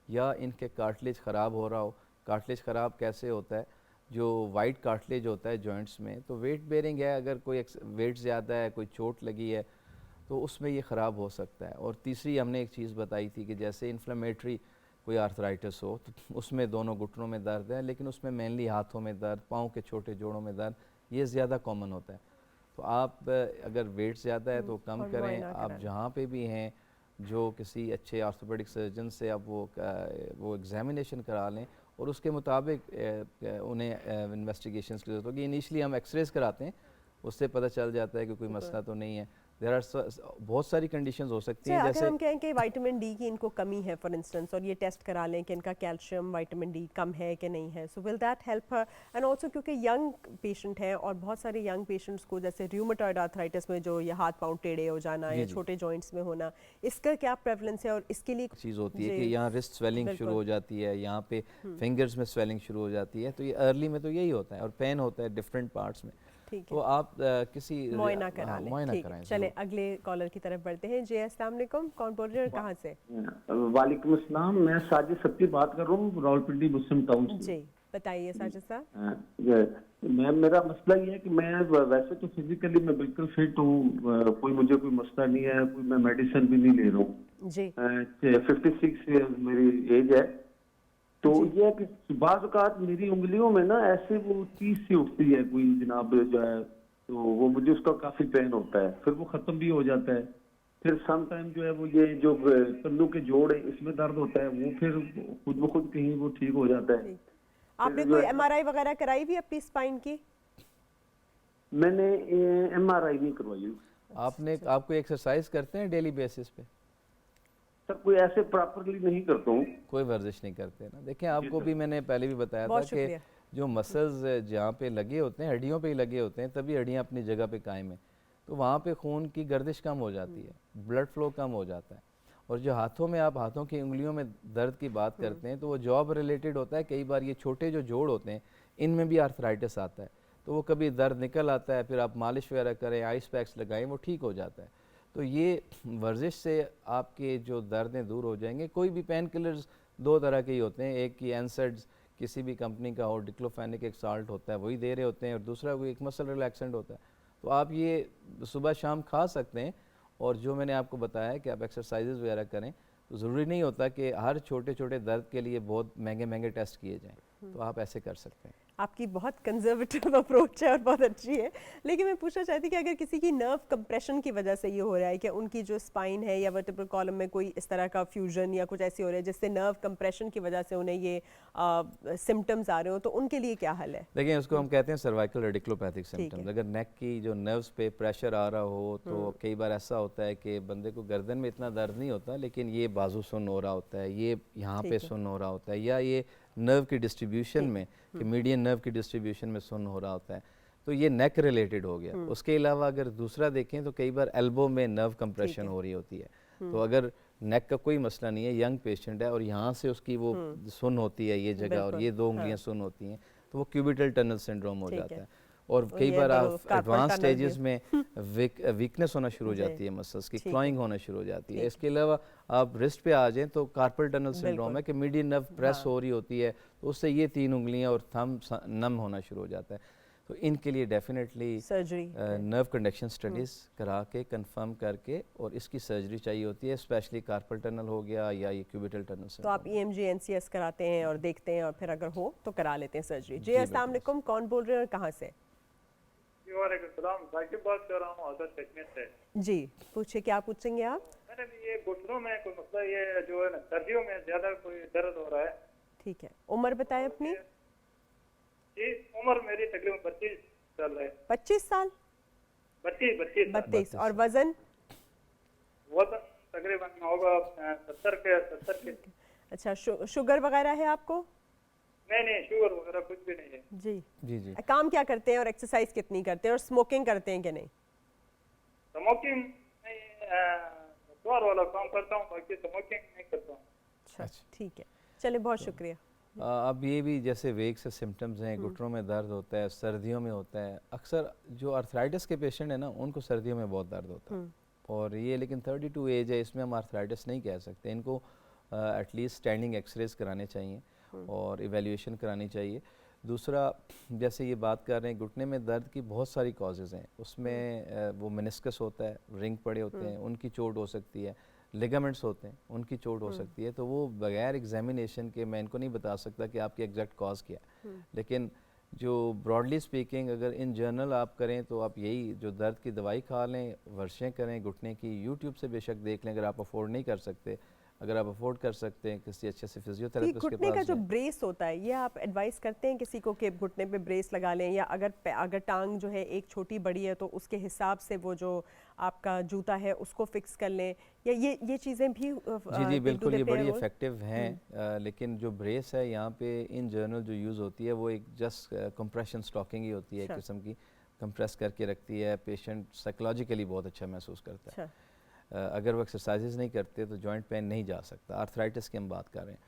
या इनके कार्टिलेज ख़राब हो रहा हो। कार्टिलेज ख़राब कैसे होता है? जो वाइट कार्टिलेज होता है जॉइंट्स में, तो वेट बेरिंग है, अगर कोई वेट ज़्यादा है, कोई चोट लगी है तो उसमें ये ख़राब हो सकता है। और तीसरी हमने एक चीज़ बताई थी कि जैसे इन्फ्लेमेटरी कोई आर्थराइटिस हो तो उसमें दोनों घुटनों में दर्द है, लेकिन उसमें मेनली हाथों में दर्द, पाँव के छोटे जोड़ों में दर्द, ये ज़्यादा कॉमन होता है। तो आप अगर वेट ज़्यादा है तो कम और करें। मुआयना आप कराना। जहाँ पे भी हैं, जो किसी अच्छे ऑर्थोपेडिक सर्जन से आप वो एग्जामिनेशन करा लें और उसके मुताबिक उन्हें इन्वेस्टिगेशंस की ज़रूरत होगी। इनिशियली हम एक्सरेज कराते हैं, उससे पता चल जाता है कि कोई मसला तो नहीं है। देयर आर बहुत सारी कंडीशंस हो सकती हैं, अगर जैसे हम कहें कि विटामिन डी की इनको कमी है फॉर इंस्टेंस, और ये टेस्ट करा लें कि इनका कैल्शियम विटामिन डी कम है कि नहीं है, so will that help her? And also क्योंकि यंग पेशेंट है और बहुत सारे यंग पेशेंट्स को जैसे रूमेटॉइड आर्थराइटिस में जो ये हाथ पांव टेढ़े हो जाना जी या जी छोटे जॉइंट्स में होना, इसका क्या प्रेवलेंस है और इसके लिए चीज़ होती है जी, कि यहाँ रिस्ट स्वेलिंग शुरू बिल्कुल। हो जाती है, यहाँ पे फिंगर्स में स्वेलिंग शुरू हो जाती है, तो ये अर्ली में तो यही होता है और पेन होता है डिफरेंट पार्ट्स में। ठीक तो है, आप किसी मुआयना करा लें। मुआयना ठीक है, कराएं चले ज़रूर। अगले कॉलर की तरफ बढ़ते हैं। जी, अस्सलाम वालेकुम, कौन बोल रहे हैं और कहाँ से? वालेकुम अस्सलाम। मैं साजिद सत्ती बात कर रहा हूँ रावलपिंडी मुस्लिम टाउन से। जी, बताइए साजिद साहब। मैं मेरा मसला ये है कि मैं वैसे तो फिजिकली मैं बिल्कुल फिट हूँ, कोई मुझे कोई मसला नहीं है, कोई मैं मेडिसिन भी नहीं ले रहा हूँ। जी 56 मेरी एज है। तो जी। ये है कि बाज़ औक़ात मेरी उंगलियों में ना ऐसे वो चीज सी उठती है कोई जनाब जो है, तो वो मुझे उसका काफी पेन होता है, फिर वो खत्म भी हो जाता है। फिर सम टाइम जो है वो ये जो कन्नों के जोड़ है इसमें दर्द होता है, वो फिर खुद ब खुद कहीं वो ठीक हो जाता है। ठीक, आपने जो कोई है एमआरआई वगैरह कराई भी अपनी स्पाइन की? मैंने MRI नहीं करवाई। आप कोई एक्सरसाइज करते हैं डेली बेसिस पे? सर कोई ऐसे प्रॉपरली नहीं करता हूँ। कोई वर्जिश नहीं करते ना? देखें, आपको भी मैंने पहले भी बताया था बहुत कि शुक्रिया। जो मसल्स जहाँ पे लगे होते हैं, हड्डियों पे ही लगे होते हैं, तभी हड्डियाँ अपनी जगह पे कायम है, तो वहाँ पे खून की गर्दिश कम हो जाती है, ब्लड फ्लो कम हो जाता है। और जो हाथों में आप हाथों की उंगलियों में दर्द की बात करते हैं तो वो जॉब रिलेटेड होता है। कई बार ये छोटे जो जोड़ होते हैं इनमें भी आर्थराइटिस आता है, तो वो कभी दर्द निकल आता है, फिर आप मालिश वगैरह करें, आइस पैक्स लगाएं, वो ठीक हो जाता है। तो ये वर्जिश से आपके जो दर्दें दूर हो जाएंगे। कोई भी पेन किलर्स दो तरह के ही होते हैं, एक की एनसेड्स किसी भी कंपनी का और डिक्लोफेनिक एक साल्ट होता है वही दे रहे होते हैं, और दूसरा कोई एक मसल रिलैक्सेंट होता है। तो आप ये सुबह शाम खा सकते हैं, और जो मैंने आपको बताया है कि आप एक्सरसाइजेज वगैरह करें, तो ज़रूरी नहीं होता कि हर छोटे छोटे दर्द के लिए बहुत महंगे महंगे टेस्ट किए जाएँ, तो आप ऐसे कर सकते हैं। आपकी बहुत कंजर्वेटिव अप्रोच है और बहुत अच्छी है, लेकिन मैं पूछना चाहती कि अगर किसी की नर्व कंप्रेशन की वजह से ये हो रहा है कि उनकी जो स्पाइन है या वर्टिब्रल कॉलम में कोई इस तरह का फ्यूजन या कुछ ऐसी हो रहा है जिससे नर्व कंप्रेशन की वजह से उन्हें ये सिम्टम्स आ रहे हो, तो उनके लिए क्या हल है? देखिए, उसको हम कहते हैं सर्वाइकल रेडिकुलोपैथिक सिम्टम्स। अगर नेक की जो नर्व्स पे प्रेशर आ रहा हो तो कई बार ऐसा होता है कि बंदे को गर्दन में इतना दर्द नहीं होता, लेकिन ये बाजू सुन्न हो रहा होता है, ये यहाँ पे सुन्न हो रहा होता है, या ये नर्व की डिस्ट्रीब्यूशन में कि मीडियन नर्व की डिस्ट्रीब्यूशन में सुन्न हो रहा होता है, तो ये नेक रिलेटेड हो गया। उसके अलावा अगर दूसरा देखें तो कई बार एल्बो में नर्व कंप्रेशन हो रही होती है, तो अगर नेक का कोई मसला नहीं है, यंग पेशेंट है और यहाँ से उसकी वो सुन्न होती है ये जगह और ये दो उंगलियाँ सुन्न होती हैं, तो वो क्यूबिटल टनल सिंड्रोम हो जाता है। और कई ये बार तो आप कार्पल एडवांस टनल भी स्टेजेस में वीकनेस होना शुरू हो जी, जाती है मसल्स की, ठीक है। क्लॉइंग होना शुरू हो जाती है। ठीक। इसके अलावा आप रिस्ट पे आ जाएं तो कार्पल टनल सिंड्रोम बिल्कुल। है कि मीडियन नर्व प्रेस हाँ। हो रही होती है, तो उससे ये 3 उंगलियां और थंब नम होना शुरू हो जाता है। तो इनके लिए definitely surgery nerve conduction studies करा के कंफर्म करके और इसकी सर्जरी चाहिए होती है, स्पेशली कार्पल टनल हो गया या ये क्यूबिटल टनल से। तो आप EMG NCS कराते हैं और देखते हैं और फिर अगर हो तो करा लेते हैं सर्जरी। जी जी, अस्सलाम वालेकुम, कौन बोल रहे हैं और कहाँ से? वालेकुम साकिब बात कर रहा हूँ हजरत कश्मीर से। जी पूछिए, क्या पूछेंगे आप? मैंने भी ये घुटनों में कोई मसला, ये जो है ना सर्दियों में ज्यादा कोई दर्द हो रहा है। ठीक है, उम्र बताएं अपनी। जी उम्र मेरी तकरीबन 25 साल है। 25 साल? 32 32। और वजन? वजन तकरीबन होगा 70 के। अच्छा, शुगर वगैरह है आपको? नहीं शुगर वगैरह कुछ भी नहीं है। जी जी जी। काम क्या करते हैं और एक्सरसाइज कितनी करते हैं और स्मोकिंग करते हैं कि नहीं? स्मोकिंग नहीं, द्वार वाला काम करता हूँ, बाकी स्मोकिंग नहीं करता हूँ। अच्छा ठीक है, चलिए बहुत शुक्रिया। अब ये भी जैसे वेग से सिम्टम्स हैं, घुटनों में दर्द होता है, सर्दियों में होता है। अक्सर जो आर्थराइटिस के पेशेंट हैं ना, उनको सर्दियों में बहुत दर्द होता है। और ये लेकिन 32 एज है, इसमें हम आर्थराइटिस नहीं कह सकते। इनको एटलीस्ट स्टैंडिंग एक्सरेज कराने चाहिए और इवैल्यूएशन करानी चाहिए। दूसरा, जैसे ये बात कर रहे हैं घुटने में दर्द की बहुत सारी कॉजेज़ हैं। उसमें वो मेनिस्कस होता है, रिंग पड़े होते हैं, उनकी चोट हो सकती है, लिगामेंट्स होते हैं, उनकी चोट हो सकती है। तो वो बगैर एग्जामिनेशन के मैं इनको नहीं बता सकता कि आपकी एग्जैक्ट कॉज क्या है। लेकिन जो ब्रॉडली स्पीकिंग अगर इन जनरल आप करें तो आप यही जो दर्द की दवाई खा लें, वर्शें करें घुटने की, यूट्यूब से बेशक देख लें अगर आप अफोर्ड नहीं कर सकते। अगर आप अफोर्ड कर सकते हैं किसी अच्छे से फिजियोथेरेपिस्ट के घुटने का पास जो जाएं। ब्रेस होता है, ये आप एडवाइस करते हैं किसी को कि घुटने पे ब्रेस लगा लें, या अगर टांग जो है एक छोटी बड़ी है तो उसके हिसाब से वो जो आपका जूता है उसको फिक्स कर लें, या ये चीज़ें भी जी जी बिल्कुल, ये बड़ी इफ़ेक्टिव हैं। लेकिन जो ब्रेस है यहाँ पे इन जनरल जो यूज़ होती है वो एक जस्ट कंप्रेशन स्टॉकिंग ही होती है, एक किस्म की कंप्रेस करके रखती है। पेशेंट साइकोलॉजिकली बहुत अच्छा महसूस करता है। अगर वो एक्सरसाइजेज नहीं करते तो जॉइंट पेन नहीं जा सकता। आर्थराइटिस की हम बात कर रहे हैं।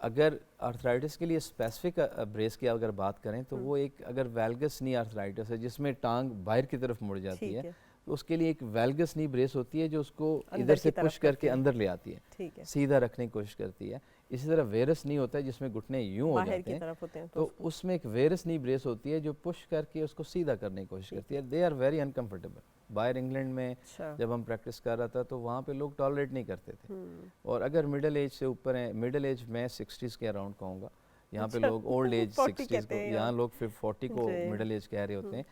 अगर आर्थराइटिस के लिए स्पेसिफिक ब्रेस की अगर बात करें तो वो एक अगर वैल्गस नी आर्थराइटिस है जिसमें टांग बाहर की तरफ मुड़ जाती है, तो उसके लिए एक वैल्गस नी ब्रेस होती है जो उसको इधर से पुश करके अंदर ले आती है, सीधा रखने की कोशिश करती है। इसी तरह वेरस नी होता है जिसमें घुटने यूं हो जाते हैं, तो उसमें एक वेरस नी ब्रेस होती है जो पुश करके उसको सीधा करने की कोशिश करती है। They are very uncomfortable. बाहर इंग्लैंड में जब हम प्रैक्टिस कर रहा था तो वहाँ पे लोग टॉलरेट नहीं करते थे। और अगर मिडिल एज से ऊपर हैं, मिडिल एज मैं 60s के अराउंड कहूँगा, यहाँ पे लोग ओल्ड एज 60s को, यहाँ लोग फिर 40 को मिडिल एज कह रहे होते हैं।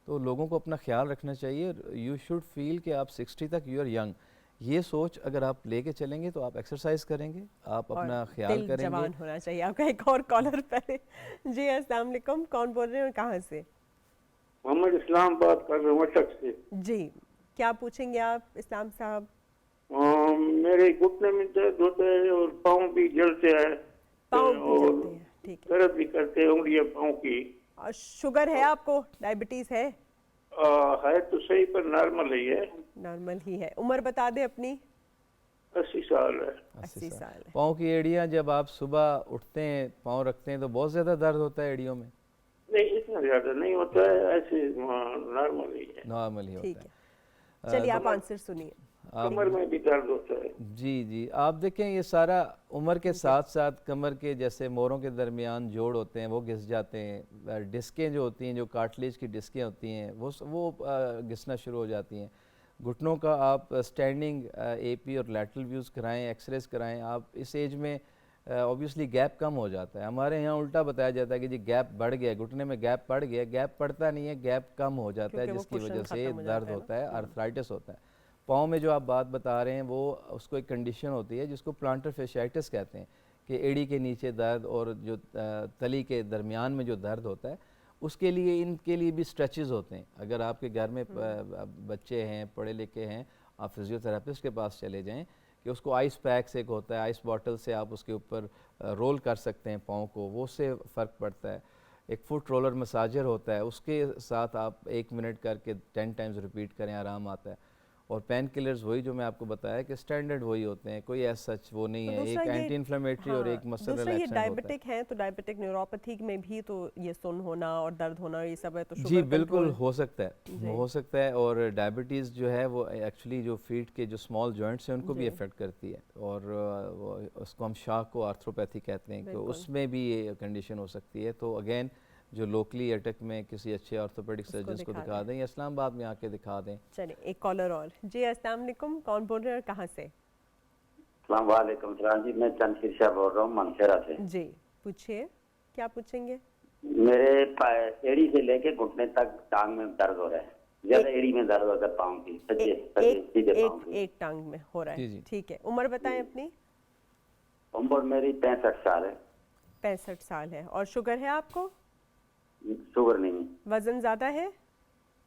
तो लोगों को अपना ख्याल रखना चाहिए। यू शुड फील कि आप 60 तक यू आर यंग। ये सोच अगर आप लेके चलेंगे तो आप एक्सरसाइज करेंगे, आप अपना ख्याल करेंगे। जवान होना चाहिए आपका। एक और कॉलर पहले। जी अस्सलाम वालेकुम, कौन बोल रहे हैं और कहाँ से? मोहम्मद इस्लाम बात कर रहे हैं वटक से। जी क्या पूछेंगे आप इस्लाम साहब? मेरे घुटने में दर्द होता है और पाँव भी जलते हैं, पाँव भी जलते हैं, ठीक है। दर्द भी करते हैं उंगलियां पाँव की। और शुगर है आपको, डायबिटीज है? है तो सही पर नॉर्मल ही है। नॉर्मल ही है। उम्र बता दे अपनी। 80 साल है। 80 साल है। पाँव की एड़ियाँ जब आप सुबह उठते हैं पाँव रखते हैं तो बहुत ज़्यादा दर्द होता है एड़ियों में? नहीं इतना ज्यादा नहीं होता है, ऐसे नॉर्मल ही है। नॉर्मल ही होता है। चलिए आप आंसर सुनिए। कमर में भी दर्द होता है। जी जी, आप देखें ये सारा उम्र के साथ साथ कमर के जैसे मोरों के दरमियान जोड़ होते हैं वो घिस जाते हैं। डिस्कें जो होती हैं, जो कार्टिलेज की डिस्कें होती हैं वो घिसना शुरू हो जाती हैं। घुटनों का आप स्टैंडिंग AP और लैटरल व्यूज़ कराएं, एक्सरेज कराएं। आप इस एज में ऑब्वियसली गैप कम हो जाता है। हमारे यहाँ उल्टा बताया जाता है कि जी गैप बढ़ गया, घुटने में गैप बढ़ गया। गैप पड़ता नहीं है, गैप कम हो जाता है जिसकी वजह से दर्द होता है, आर्थराइटिस होता है। पाँव में जो आप बात बता रहे हैं वो उसको एक कंडीशन होती है जिसको प्लांटर फेशियाइटिस कहते हैं, कि एड़ी के नीचे दर्द और जो तली के दरमियान में जो दर्द होता है उसके लिए इनके लिए भी स्ट्रेचेस होते हैं। अगर आपके घर में बच्चे हैं, पढ़े लिखे हैं, आप फिजियोथेरेपिस्ट के पास चले जाएं कि उसको आइस पैक्स एक होता है, आइस बॉटल से आप उसके ऊपर रोल कर सकते हैं पाँव को, वो उससे फ़र्क पड़ता है। एक फुट रोलर मसाजर होता है, उसके साथ आप 1 मिनट करके 10 टाइम्स रिपीट करें, आराम आता है। और पेन किलर्स वही जो मैं आपको बताया कि स्टैंडर्ड वही होते हैं, कोई एज सच वो नहीं तो है, एक दूसरा ये एंटी इन्फ्लेमेटरी और एक मसल दूसरा ये रिलैक्सेंट होता है। डायबिटिक है, तो डायबिटिक न्यूरोपैथी में भी तो ये सुन्न होना और दर्द होना ये सब है, तो जी शुगर बिल्कुल कंट्रोल। हो सकता है, जी। हो सकता है। और डायबिटीज़ जो है वो एक्चुअली जो फीट के जो स्मॉल जॉइंट्स हैं उनको भी जी। अफेक्ट करती है, और उसको हम शाक को आर्थ्रोपैथी कहते हैं कि बिल्कुल। उसमें भी ये कंडीशन हो सकती है। तो अगेन जो लोकली अटक में किसी अच्छे ऑर्थोपेडिक उसको सर्जन को दिखा दिखा दें। दें या इस्लामाबाद में आके दिखा दें। चलिए एक कॉलर और। जी अस्सलाम वालेकुम, कौन बोल रहे हैं और कहाँ से? वालेकुम सलाम जी, मैं चंदशीर शाह बोल रहा हूँ मनसेरा से। जी पूछिए, क्या पूछेंगे? मेरे एड़ी से लेके घुटने तक टांग में दर्द हो रहा है, ज्यादा एड़ी में दर्द होता है, पाँव की सज्जे सज्जे सीधे पाँव की। एक टांग में हो रहा जी, है, जी। ठीक है। उम्र बताएं अपनी। उम्र मेरी 65 साल है। 65 साल है। और शुगर है आपको? शुगर नहीं है। वजन ज्यादा है?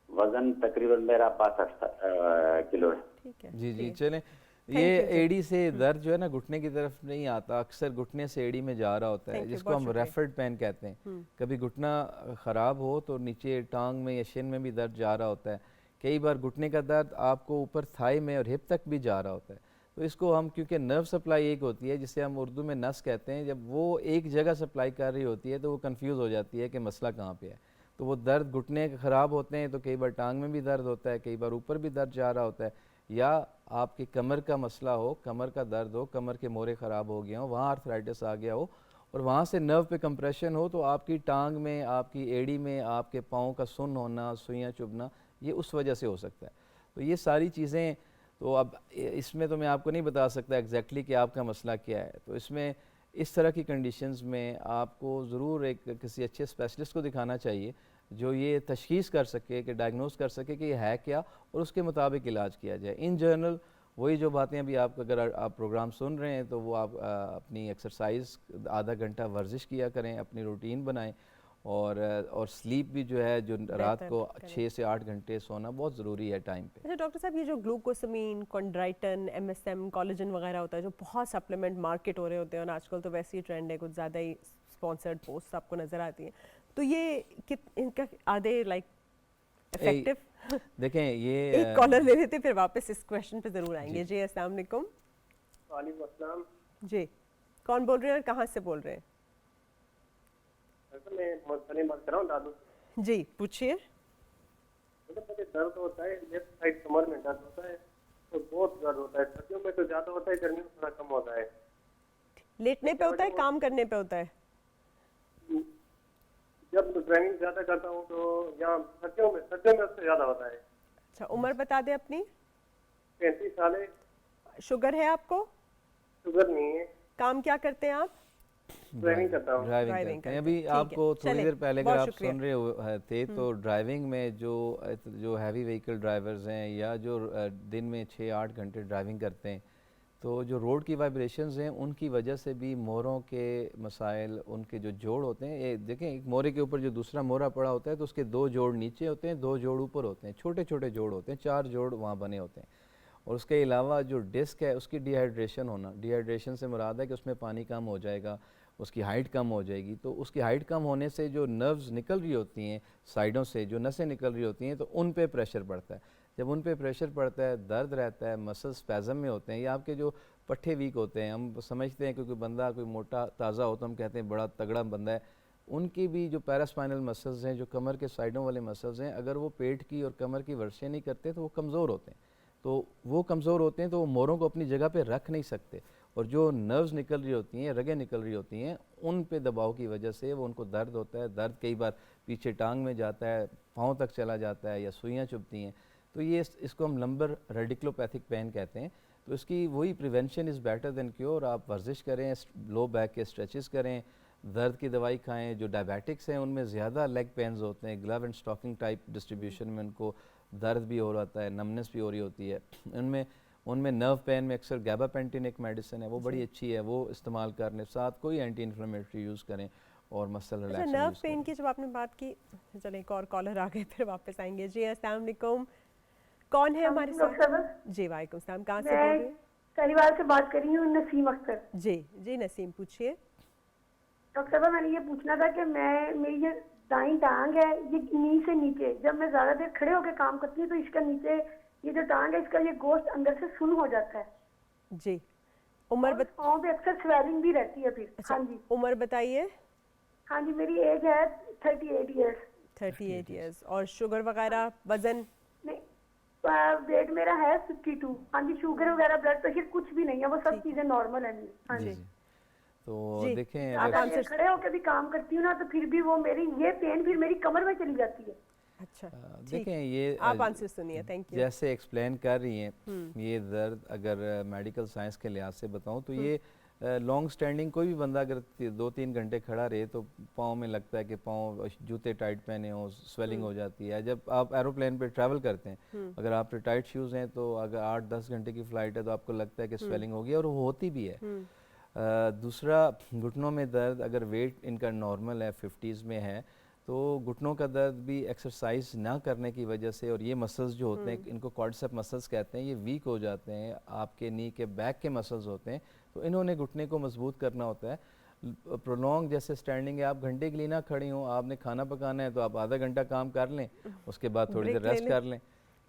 वजन तकरीबन मेरा 62 किलो है। ठीक है। जी जी ठीक। चलें। Thank ये you, जी। एड़ी से दर्द जो है ना घुटने की तरफ नहीं आता, अक्सर घुटने से एड़ी में जा रहा होता है, Thank you, जिसको बहुत हम शुक्रिया। रेफर्ड पेन कहते हैं। कभी घुटना ख़राब हो तो नीचे टांग में या शिन में भी दर्द जा रहा होता है। कई बार घुटने का दर्द आपको ऊपर थाई में और हिप तक भी जा रहा होता है। तो इसको हम, क्योंकि नर्व सप्लाई एक होती है जिसे हम उर्दू में नस कहते हैं, जब वो एक जगह सप्लाई कर रही होती है तो वो कंफ्यूज हो जाती है कि मसला कहाँ पे है। तो वो दर्द घुटने ख़राब होते हैं तो कई बार टांग में भी दर्द होता है, कई बार ऊपर भी दर्द जा रहा होता है, या आपकी कमर का मसला हो, कमर का दर्द हो, कमर के मोरे ख़राब हो गए हो, वहाँ आर्थराइटिस आ गया हो और वहाँ से नर्व पे कंप्रेशन हो, तो आपकी टांग में, आपकी एड़ी में, आपके पाँव का सुन्न होना, सुइयाँ चुभना, ये उस वजह से हो सकता है। तो ये सारी चीज़ें, तो अब इसमें तो मैं आपको नहीं बता सकता एग्जैक्टली कि आपका मसला क्या है। तो इसमें इस तरह की कंडीशंस में आपको ज़रूर एक किसी अच्छे स्पेशलिस्ट को दिखाना चाहिए जो ये तशख़ीस कर सके, कि डायग्नोस कर सके कि ये है क्या और उसके मुताबिक इलाज किया जाए। इन जनरल वही जो बातें अभी आप, अगर आप प्रोग्राम सुन रहे हैं तो वो आप अपनी एक्सरसाइज आधा घंटा वर्जिश किया करें, अपनी रूटीन बनाएं, और स्लीप भी जो है, जो रात को 6 से 8 घंटे सोना बहुत ज़रूरी है टाइम पे। अच्छा डॉक्टर साहब, ये जो ग्लूकोसामीन, कॉन्ड्राइटन, एमएसएम, कोलेजन वगैरह होता है, जो बहुत सप्लीमेंट मार्केट हो रहे होते हैं और आजकल तो वैसे ही ट्रेंड है, कुछ ज़्यादा ही स्पॉन्सर्ड पोस्ट आपको नज़र आती है, तो ये इनका आधे लाइक इफेक्टिव? देखें ये एक कॉलर ले लेते फिर वापस इस क्वेश्चन पे ज़रूर आएंगे। जी अस्सलाम वालेकुम। वालेकुम अस्सलाम। जी कौन बोल रहे हैं और कहाँ से बोल रहे हैं? मैं मसले बात कर रहा हूँ दादू। जी पूछिए। मतलब मुझे दर्द होता है, लेफ्ट साइड कमर में दर्द होता है, तो बहुत दर्द होता है। सर्दियों में तो ज़्यादा होता है, गर्मियों में थोड़ा कम होता है। लेटने पे होता है, काम करने पे होता है? जब ड्राइविंग ज़्यादा करता हूँ तो यहाँ सर्दियों में उससे ज़्यादा होता है। अच्छा उम्र बता दें अपनी। 35 साल है। शुगर है आपको? शुगर नहीं है। काम क्या करते हैं आप? ड्राइविंग करता हूँ। ड्राइविंग करते हैं। अभी ठीक है, आपको थोड़ी चलें, देर पहले अगर बहुत आप शुक्रिया। सुन रहे थे तो ड्राइविंग में जो हैवी व्हीकल ड्राइवर्स हैं या जो दिन में 6-8 घंटे ड्राइविंग करते हैं, तो जो रोड की वाइब्रेशंस हैं उनकी वजह से भी मोरों के मसाइल, उनके जो जोड़ होते हैं, ये देखें एक मोरे के ऊपर जो दूसरा मोरा पड़ा होता है तो उसके 2 जोड़ नीचे होते हैं, 2 जोड़ ऊपर होते हैं, छोटे छोटे जोड़ होते हैं, 4 जोड़ वहाँ बने होते हैं। और उसके अलावा जो डिस्क है उसकी डिहाइड्रेशन होना, डिहाइड्रेशन से मुराद है कि उसमें पानी कम हो जाएगा, उसकी हाइट कम हो जाएगी। तो उसकी हाइट कम होने से जो नर्व्स निकल रही होती हैं साइडों से, जो नसें निकल रही होती हैं, तो उन पे प्रेशर पड़ता है। जब उन पे प्रेशर पड़ता है, दर्द रहता है, मसल स्पैज़म में होते हैं, या आपके जो पट्ठे वीक होते हैं, हम समझते हैं कि कोई बंदा कोई मोटा ताज़ा हो तो हम कहते हैं बड़ा तगड़ा बंदा है, उनकी भी जो पैरास्पाइनल मसल्स हैं, जो कमर के साइडों वाले मसल्स हैं, अगर वो पेट की और कमर की वर्जिश नहीं करते तो वो कमज़ोर होते हैं। तो वो कमज़ोर होते हैं तो वो मोरों को अपनी जगह पे रख नहीं सकते, और जो नर्व्स निकल रही होती हैं, रगें निकल रही होती हैं, उन पे दबाव की वजह से वो उनको दर्द होता है। दर्द कई बार पीछे टांग में जाता है, पाँव तक चला जाता है, या सुइयाँ चुभती हैं। तो ये इसको हम लंबर रेडिकुलोपैथिक पेन कहते हैं। तो इसकी वही prevention is better than cure. आप वर्जिश करें, लो बैक के स्ट्रेचेस करें, दर्द की दवाई खाएं। जो डायबिटिक्स हैं उनमें ज़्यादा लेग पेन्स होते हैं, glove and stocking type distribution में उनको दर्द भी हो रहा है, नमनेस भी हो रही होती है। उनमें नर्व पेन में अक्सर गैबापेंटिन एक मेडिसिन है, वो बड़ी अच्छी है, वो इस्तेमाल करने, साथ कोई एंटी इन्फ्लेमेटरी यूज़ करें और muscle relaxation nerve use pain करें। की जब आपने बात की, चलें एक और कॉलर आ गए फिर वापस आएंगे। जी अस्सलाम वालेकुम। कौन है हमारे साथ? जी वालेकुम सलाम। कहाँ से बोल रहे हैं? करीवाल से बात कर रही हूँ, नसीम अख्तर। जी जी नसीम पूछिए। डॉक्टर साहब मैंने ये पूछना था कि मेरी ये दाईं टांग है, ये नी से नीचे, जब मैं ज्यादा देर खड़े होकर काम करती हूँ तो इसका नीचे ये जो टांग है इसका ये गोश्त अंदर से सुन हो जाता है जी। उम्र और पाँव पे अक्सर स्वेलिंग भी रहती है फिर। अच्छा, हाँ जी। उम्र बताइए। हाँ जी, मेरी एज है 38 ईयर्स। 38 इयर्स। और शुगर वगैरह, वजन? नहीं, वेट मेरा है 52। हाँ जी, शुगर वगैरह ब्लड प्रेशर कुछ भी नहीं है, वो सब चीजें नॉर्मल है मेरी। हाँ जी जी। जी। तो जी। देखें आप अगर आंसर खड़े होकर भी काम करती हूँ ना तो फिर भी वो मेरी ये पेन फिर मेरी कमर में चली जाती है। अच्छा, ठीक। देखें ये आप आंसर सुनिए। Thank you. जैसे एक्सप्लेन कर रही हैं, ये दर्द अगर मेडिकल साइंस के लिहाज से बताऊं तो ये लॉन्ग स्टैंडिंग कोई भी बंदा अगर 2-3 घंटे खड़ा रहे तो पाँव में लगता है कि पाँव, जूते टाइट पहने हो, स्वेलिंग हो जाती है। जब आप एरोप्लेन पे ट्रैवल करते हैं, अगर आप पे टाइट शूज़ हैं तो अगर 8-10 घंटे की फ़्लाइट है तो आपको लगता है कि स्वेलिंग होगी, और वो होती भी है। दूसरा, घुटनों में दर्द, अगर वेट इनका नॉर्मल है, 50s में है, तो घुटनों का दर्द भी एक्सरसाइज ना करने की वजह से, और ये मसल्स जो होते हैं, इनको क्वाड्रिसेप मसल्स कहते हैं, ये वीक हो जाते हैं। आपके नी के बैक के मसल्स होते हैं, तो इन्होंने घुटने को मजबूत करना होता है। प्रोलॉन्ग जैसे स्टैंडिंग है, आप घंटे के लिए ना खड़ी हों, आपने खाना पकाना है तो आप आधा घंटा काम कर लें, उसके बाद थोड़ी देर ब्रेक ले रेस्ट लें। कर लें।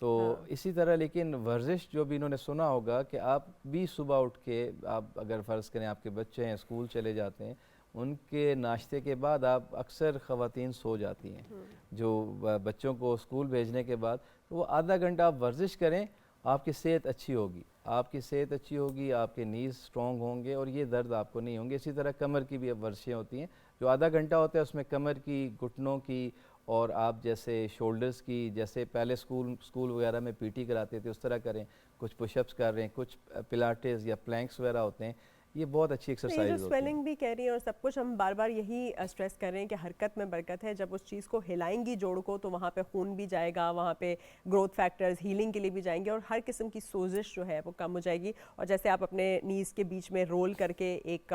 तो इसी तरह, लेकिन वर्जिश जो भी इन्होंने सुना होगा कि आप भी सुबह उठ के, आप अगर फ़र्ज़ करें आपके बच्चे हैं स्कूल चले जाते हैं, उनके नाश्ते के बाद आप अक्सर ख़वातीन सो जाती हैं, जो बच्चों को स्कूल भेजने के बाद, तो वो आधा घंटा आप वर्जिश करें, आपकी सेहत अच्छी होगी, आपकी सेहत अच्छी होगी, आपके नीज़ स्ट्रॉन्ग होंगे और ये दर्द आपको नहीं होंगे। इसी तरह कमर की भी अब वर्जिशें होती हैं, जो आधा घंटा होता है उसमें कमर की, घुटनों की, और आप जैसे शोल्डर्स की, जैसे पहले स्कूल वगैरह में पीटी कराते थे उस तरह करें, कुछ पुशअप्स कर रहे हैं, कुछ पिलाटेस या प्लैंक्स वगैरह होते हैं, ये बहुत अच्छी ये एक्सरसाइज जो होती है। स्वेलिंग भी कह रही है और सब कुछ, हम बार बार यही स्ट्रेस कर रहे हैं कि हरकत में बरकत है। जब उस चीज़ को हिलाएंगी जोड़ को, तो वहाँ पे खून भी जाएगा, वहाँ पे ग्रोथ फैक्टर्स हीलिंग के लिए भी जाएंगे, और हर किस्म की सोजिश जो है वो कम हो जाएगी। और जैसे आप अपने नीज़ के बीच में रोल करके एक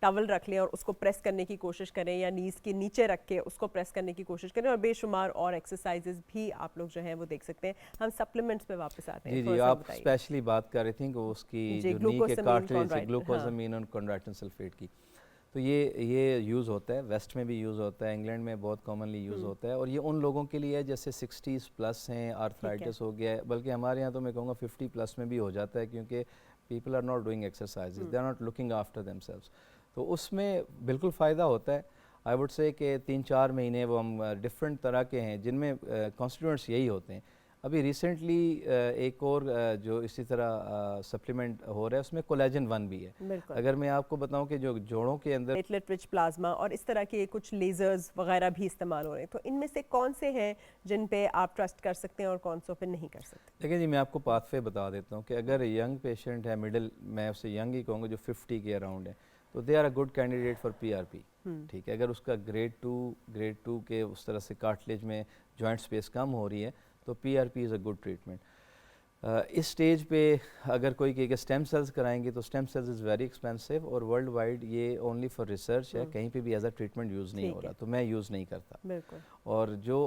टवल रख लें और उसको प्रेस करने की कोशिश करें, या नीज़ के नीचे रख के उसको प्रेस करने की कोशिश करें, और बेशुमार और एक्सरसाइजेज भी आप लोग जो हैं वो देख सकते हैं। हम सप्लीमेंट्स पे वापस आते हैं। जी जी, थोड़ा सा आप बताइए। स्पेशली बात कर रही थी कि उसकी जी, जो नी के ग्लूकोसामीन कार्टिलेज, कॉन्ड्राइट, ग्लूकोसामीन और कॉन्ड्राइटिन सल्फेट की, तो ये यूज़ होता है, वेस्ट में भी यूज़ होता है, इंग्लैंड में बहुत कॉमनली यूज़ होता है, और ये उन लोगों के लिए है जैसे 60s प्लस हैं, आर्थराइटिस हो गया है, बल्कि हमारे यहाँ तो मैं कहूँगा 50 प्लस में भी हो जाता है, क्योंकि people are not doing exercise, they are not looking after themselves, तो उसमें बिल्कुल फ़ायदा होता है। आई वुड से कि 3-4 महीने वो हम डिफरेंट तरह के हैं जिनमें कॉन्स्टिट्यूएंट्स यही होते हैं। अभी रिसेंटली एक और जो इसी तरह सप्लीमेंट हो रहा है, उसमें कोलेजन 1 भी है। बिल्कुल। अगर मैं आपको बताऊं कि जो जोड़ों के अंदर प्लेटलेट रिच प्लाज्मा और इस तरह के कुछ लेजर्स वगैरह भी इस्तेमाल हो रहे हैं, तो इनमें से कौन से हैं जिन पे आप ट्रस्ट कर सकते हैं और कौन से पे नहीं कर सकते? देखिए जी, मैं आपको पाथवे बता देता हूँ कि अगर यंग पेशेंट है, मिडिल, मैं उसे यंग ही कहूँगा, जो 50 के अराउंड है, तो they are a good candidate for PRP। ठीक है, अगर उसका ग्रेड टू के उस तरह से कार्टिलेज में जॉइंट स्पेस कम हो रही है तो PRP is a good treatment. इस स्टेज पे अगर कोई कहे कि स्टेम सेल्स कराएंगे, तो stem cells is very expensive, और वर्ल्ड वाइड ये ओनली फॉर रिसर्च है, कहीं पे भी एज अ ट्रीटमेंट यूज़ नहीं हो रहा, तो मैं यूज़ नहीं करता। बिल्कुल। और जो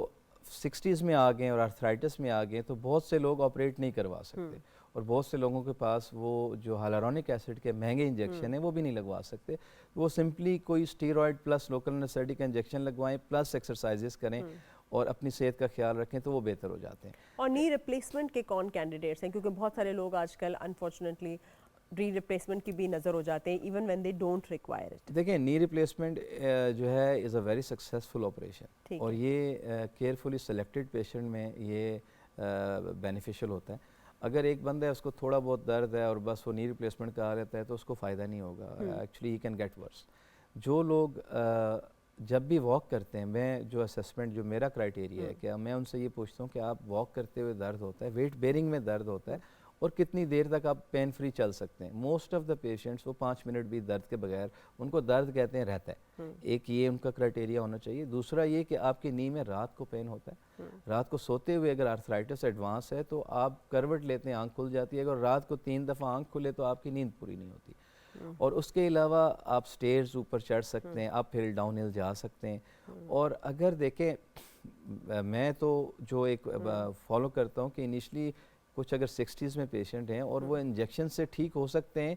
60s में आ गए और आर्थराइटिस में आ गए, तो बहुत से लोग ऑपरेट नहीं करवा सकते, और बहुत से लोगों के पास वो जो हाइलुरोनिक एसिड के महंगे इंजेक्शन है वो भी नहीं लगवा सकते, वो सिंपली कोई स्टीरॉयड प्लस लोकल एनेस्थेटिक का इंजेक्शन लगवाएं, प्लस एक्सरसाइजेस करें और अपनी सेहत का ख्याल रखें, तो वो बेहतर हो जाते हैं। और नी रिप्लेसमेंट के कौन कैंडिडेट्स हैं? क्योंकि बहुत सारे लोग आजकल अनफॉर्चुनेटली री रिप्लेसमेंट की भी नज़र हो जाते हैं, even when they don't require it. देखिए, नी रिप्लेसमेंट जो है is a very successful operation, और ये केयरफुली सेलेक्टेड पेशेंट में ये बेनिफिशियल होता है। अगर एक बंदा है, उसको थोड़ा बहुत दर्द है और बस वो नी रिप्लेसमेंट करा लेता है, तो उसको फ़ायदा नहीं होगा, actually he can get worse. जो लोग जब भी वॉक करते हैं, मैं जो असेसमेंट, जो मेरा क्राइटेरिया है कि मैं उनसे ये पूछता हूँ कि आप वॉक करते हुए दर्द होता है, वेट बेरिंग में दर्द होता है, और कितनी देर तक आप पेन फ्री चल सकते हैं। मोस्ट ऑफ द पेशेंट्स वो 5 मिनट भी दर्द के बगैर, उनको दर्द कहते हैं रहता है, एक ये उनका क्राइटेरिया होना चाहिए। दूसरा ये कि आपकी नी में रात को पेन होता है, रात को सोते हुए अगर आर्थराइटिस एडवांस है तो आप करवट लेते हैं, आंख खुल जाती है, अगर रात को 3 दफ़ा आंख खुले तो आपकी नींद पूरी नहीं होती। और उसके अलावा आप स्टेयर्स ऊपर चढ़ सकते हैं, आप हिल डाउन हिल जा सकते हैं। और अगर देखें, मैं तो जो एक फॉलो करता हूँ कि इनिशली कुछ अगर 60s में पेशेंट हैं और वो इंजेक्शन से ठीक हो सकते हैं,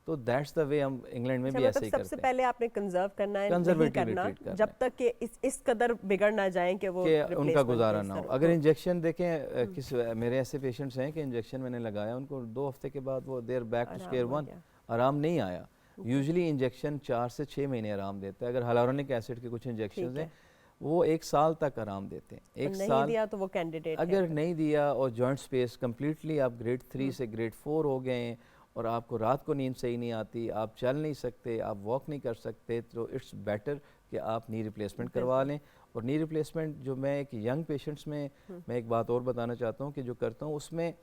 तो दैट्स द वे हम इंग्लैंड में अच्छा, भी ऐसे मतलब ही सबसे करते हैं पहले आपने कंजर्व करना है, नहीं कंजर्वेटिव करना ट्रीट करना जब तक कि इस कदर बिगड़ ना जाए कि वो कि उनका replacement गुजारा के ना हो। स्तर अगर इंजेक्शन देखें मेरे ऐसे पेशेंट्स हैं कि इंजेक्शन मैंने लगाया, उनको 2 हफ्ते के बाद वो देर बैक टू स्क्वायर आराम आ वन, गया। आराम नहीं आया। यूजुअली इंजेक्शन 4 से 6 महीने आराम देता है। अगर हाइलुरोनिक एसिड के कुछ इंजेक्शन ठीक हैं है, वो 1 साल तक आराम देते हैं। और 1 नहीं साल दिया तो वो कैंडिडेट है अगर फिर। नहीं दिया और जॉइंट स्पेस कम्प्लीटली आप ग्रेड 3 से ग्रेड 4 हो गए हैं और आपको रात को नींद सही नहीं आती, आप चल नहीं सकते, आप वॉक नहीं कर सकते, तो इट्स बेटर कि आप नी रिप्लेसमेंट करवा लें। और नी रिप्लेसमेंट जो मैं एक यंग पेशेंट्स में मैं एक बात और बताना चाहता हूँ कि जो करता हूँ उसमें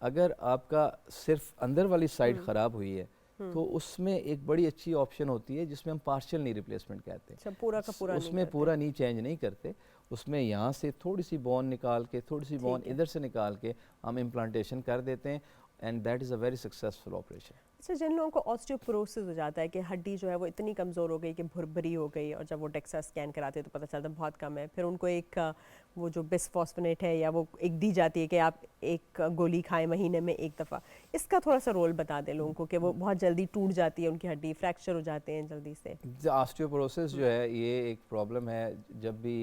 अगर आपका सिर्फ अंदर वाली साइड ख़राब हुई है तो उसमें एक बड़ी अच्छी ऑप्शन होती है जिसमें हम पार्शियल नी रिप्लेसमेंट कहते हैं। अच्छा, पूरा का पूरा नहीं उसमें करते। पूरा नी चेंज नहीं करते, उसमें यहाँ से थोड़ी सी बोन निकाल के, थोड़ी सी बोन इधर से निकाल के हम इम्प्लांटेशन कर देते हैं and that is a very successful operation. अच्छा, जिन लोगों को ऑस्टियोपोरोसिस हो जाता है कि हड्डी जो है वो इतनी कमज़ोर हो गई कि भुरभुरी हो गई, और जब वो डेक्सा स्कैन कराते हैं तो पता चलता है बहुत कम है, फिर उनको एक वो जो बिस्फॉस्फोनेट है या वो एक दी जाती है कि आप एक गोली खाएं महीने में एक दफ़ा, इसका थोड़ा सा रोल बता दें लोगों को कि वो बहुत जल्दी टूट जाती है उनकी हड्डी, फ्रैक्चर हो जाते हैं जल्दी से। ऑस्टियोपोरोसिस जो है ये एक प्रॉब्लम है जब भी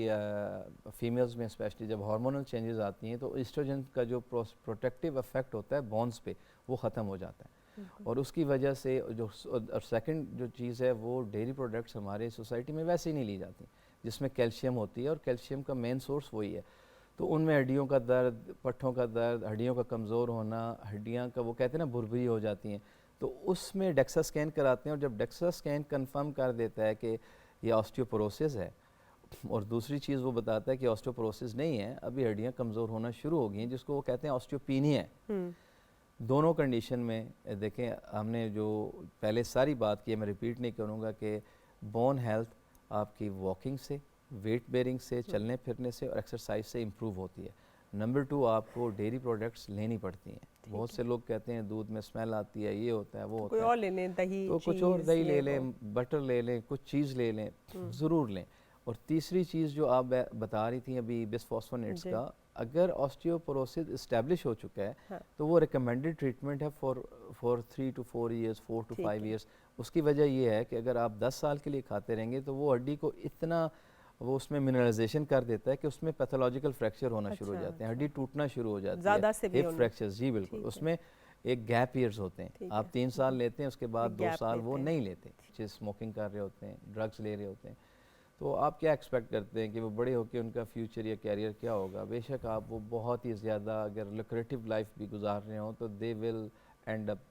फीमेल्स में स्पेशली जब हार्मोनल चेंजेस आती हैं तो एस्ट्रोजन का जो प्रोटेक्टिव इफेक्ट होता है बोन्स पे वो ख़त्म हो जाता है। और उसकी वजह से जो सेकंड जो चीज़ है वो डेयरी प्रोडक्ट्स हमारे सोसाइटी में वैसे ही नहीं ली जाती जिसमें कैल्शियम होती है और कैल्शियम का मेन सोर्स वही है। तो उनमें हड्डियों का दर्द, पट्ठों का दर्द, हड्डियों का कमज़ोर होना, हड्डियाँ का वो कहते हैं ना भुरभुरी हो जाती हैं, तो उसमें डेक्सा स्कैन कराते हैं और जब डेक्सा स्कैन कंफर्म कर देता है कि ये ऑस्टियोपोरोसिस है और दूसरी चीज़ वो बताता है कि ऑस्टियोपोरोसिस नहीं है, अभी हड्डियाँ कमज़ोर होना शुरू हो गई हैं जिसको वो कहते हैं ऑस्टियोपीनिया है। दोनों कंडीशन में देखें हमने जो पहले सारी बात की है, मैं रिपीट नहीं करूँगा कि बोन हेल्थ आपकी वॉकिंग से, वेट बेयरिंग से, चलने फिरने से और एक्सरसाइज से इम्प्रूव होती है। नंबर 2 आपको डेयरी प्रोडक्ट्स लेनी पड़ती हैं। बहुत से लोग कहते हैं दूध में स्मेल आती है, ये होता है, वो होता कोई है, और ले लें, दही, तो कुछ और चीज़, दही ये ले वो। लें, बटर ले लें, कुछ चीज़ ले लें, ज़रूर लें। और तीसरी चीज़ जो आप बता रही थी अभी बिस्फॉस्फोनेट्स जी। का, अगर ऑस्टियोपोरोसिस इस्टेब्लिश हो चुका है हाँ। तो वो रिकमेंडेड ट्रीटमेंट है फॉर 3 to 4 years, 4 to ठीक 5 है। years। उसकी वजह ये है कि अगर आप 10 साल के लिए खाते रहेंगे तो वो हड्डी को इतना वो उसमें मिनरलाइजेशन कर देता है कि उसमें पैथोलॉजिकल फ्रैक्चर होना शुरू हो अच्छा, जाते हैं, हड्डी टूटना शुरू हो जाती ज़्यादा है, से भी हिप होना। फ्रैक्चर्स, जी बिल्कुल। ठीक है। उसमें एक गैप ईयर्स होते हैं, ठीक आप है। 3 साल लेते हैं, उसके बाद एक 2 gap साल वो लेते हैं। नहीं लेते, जैसे स्मोकिंग कर रहे होते हैं, ड्रग्स ले रहे होते हैं। तो आप क्या एक्सपेक्ट करते हैं कि वो बड़े होकर उनका फ्यूचर या कैरियर क्या होगा? बेशक आप वो बहुत ही ज़्यादा अगर लुक्रेटिव लाइफ भी गुजार रहे हों तो they will and up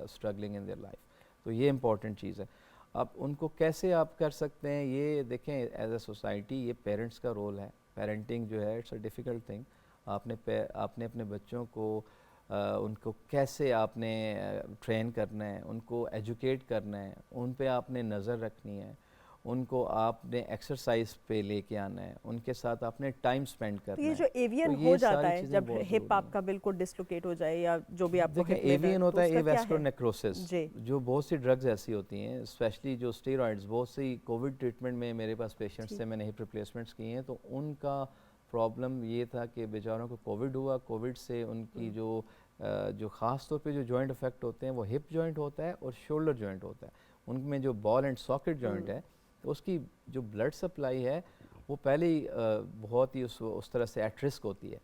struggling in their life. तो ये इंपॉर्टेंट चीज़ है। अब उनको कैसे आप कर सकते हैं, ये देखें एज अ सोसाइटी ये पेरेंट्स का रोल है। पेरेंटिंग जो है इट्स अ डिफ़िकल्ट थिंग। आपने अपने बच्चों को उनको कैसे आपने ट्रेन करना है, उनको एजुकेट करना है, उन पे आपने नज़र रखनी है, उनको आपने एक्सरसाइज पे लेके आना है, उनके साथ आपने टाइम स्पेंड तो करना ये है। जो एवियन तो हो ये जाता सारी है चीज़ें जब बहुत हिप ज़रूरी हैं। आपका बिल्कुल डिसलोकेट हो जाए या जो भी आपको देखें hip में एवियन दर्द, होता है तो उसका क्या एवास्कुलर नेक्रोसिस, जी। जो बहुत सी ड्रग्स ऐसी होती हैं, स्पेशली जो स्टेरॉइड्स, बहुत सी कोविड ट्रीटमेंट में मेरे पास पेशेंट्स थे, मैंने हिप रिप्लेसमेंट्स किए हैं, तो उनका प्रॉब्लम ये था कि बेचारों को कोविड हुआ, कोविड से उनकी जो ख़ास तौर पे जो जॉइंट इफेक्ट होते हैं वो हिप जॉइंट होता है और शोल्डर जॉइंट होता है। उनमें जो बॉल एंड सॉकेट जॉइंट है तो उसकी जो ब्लड सप्लाई है वो पहले ही बहुत ही उस तरह से एट रिस्क होती है।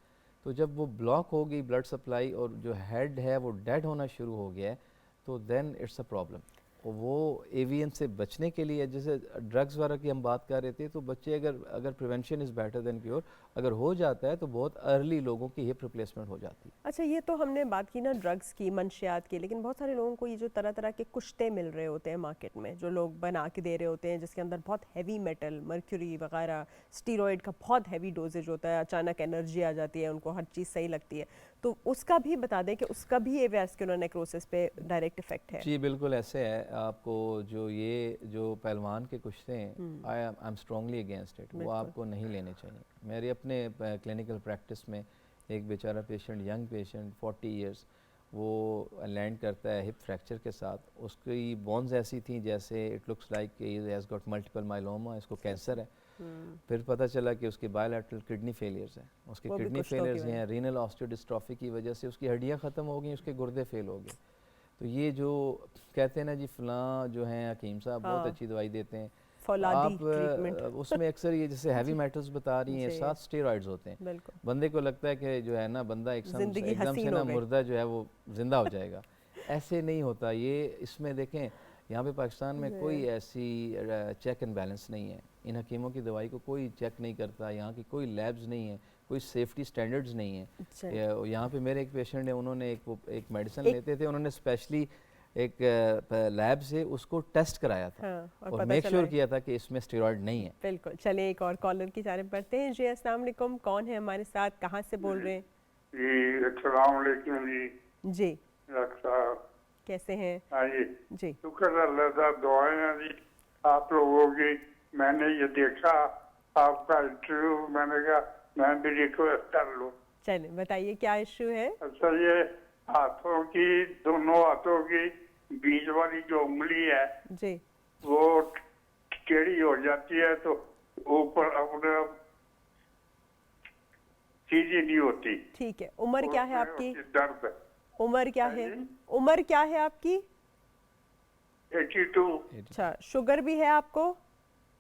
तो जब वो ब्लॉक हो गई ब्लड सप्लाई और जो हेड है वो डेड होना शुरू हो गया है तो देन इट्स अ प्रॉब्लम। वो एवियन से बचने के लिए, जैसे ड्रग्स वगैरह की हम बात कर रहे थे, तो बच्चे अगर prevention is better than cure, अगर हो जाता है तो बहुत अर्ली लोगों की हिप रिप्लेसमेंट हो जाती है। अच्छा, ये तो हमने बात की ना ड्रग्स की, मंशियात की, लेकिन बहुत सारे लोगों को ये जो तरह तरह के कुश्ते मिल रहे होते हैं मार्केट में, जो लोग बना के दे रहे होते हैं जिसके अंदर बहुत हैवी मेटल, मर्क्यूरी वगैरह, स्टीरॉयड का बहुत हैवी डोजेज होता है, अचानक एनर्जी आ जाती है, उनको हर चीज़ सही लगती है, तो उसका भी बता दें कि उसका भी ये वैस्कुलर नेक्रोसिस पे डायरेक्ट इफेक्ट है। जी बिल्कुल ऐसे है। आपको जो पहलवान के कुश्ते हैं, I am strongly against it, वो आपको नहीं लेने चाहिए। मेरे अपने क्लिनिकल प्रैक्टिस में एक बेचारा पेशेंट, यंग पेशेंट 40 इयर्स, वो लैंड करता है हिप फ्रैक्चर के साथ, उसकी बोन्स ऐसी थी जैसे it looks like he has got multiple myeloma, इसको कैंसर है। फिर पता चला कि उसके बायलैटरल किडनी फेलियर्स हैं, उसके वो भी किडनी कुश्तों की फेलियर्स वजह हैं, रीनल ऑस्टियोडिस्ट्रॉफी की वजह से उसकी हड्डियाँ ख़त्म हो गई, उसके गुर्दे फेल हो गए। तो ये जो कहते हैं ना जी फलां जो हैं हकीम साहब बहुत हाँ। अच्छी दवाई देते हैं, फौलादी आप ट्रीटमेंट उसमें अक्सर ये जैसे हैवी मेटल्स बता रही हैं, जी। साथ स्टेरॉइड्स होते हैं। बिल्कुल बंदे को लगता है कि जो है ना बंदा जिंदगी एकदम से हसीन ना हो गई। मुर्दा जो है वो जिंदा हो जाएगा। ऐसे नहीं होता ये। इसमें देखें यहाँ पे पाकिस्तान में कोई ऐसी चेक एंड बैलेंस नहीं है। इन हकीमों की दवाई को कोई चेक नहीं करता, यहाँ की कोई लैब्स नहीं है, कोई सेफ्टी स्टैंडर्ड्स नहीं है। अच्छा। यहाँ पे मेरे एक पेशेंट है, उन्होंने एक मेडिसिन एक- लेते थे, उन्होंने स्पेशली एक लैब से उसको टेस्ट कराया था हाँ, और और पता मेक चला श्योर है। किया था कि इसमें स्टेरॉइड नहीं है। बिल्कुल। चलिए एक और कॉलर की जानिब बढ़ते हैं। जी अस्सलाम वालेकुम, कौन है हमारे साथ, कहाँ से बोल रहे हैं? जी अस्सलाम वालेकुम जी जी डॉक्टर साहब। कैसे हैं? हाँ जी, जी शुक्र अल्लाह का, दुआएं हैं जी आप लोगों की। मैंने ये देखा आपका इंटरव्यू, मैंने कहा मैं भी रिक्वेस्ट कर लूँ। चलिए बताइए क्या इशू है? अच्छा, ये हाथों की, दोनों हाथों की बीच वाली जो उंगली है जी वो टेढ़ी हो जाती है, तो ऊपर अपने सीधी नहीं होती। ठीक है। उम्र क्या है आपकी? दर्द उम्र क्या है? उम्र क्या है आपकी? 82। अच्छा, शुगर भी है आपको?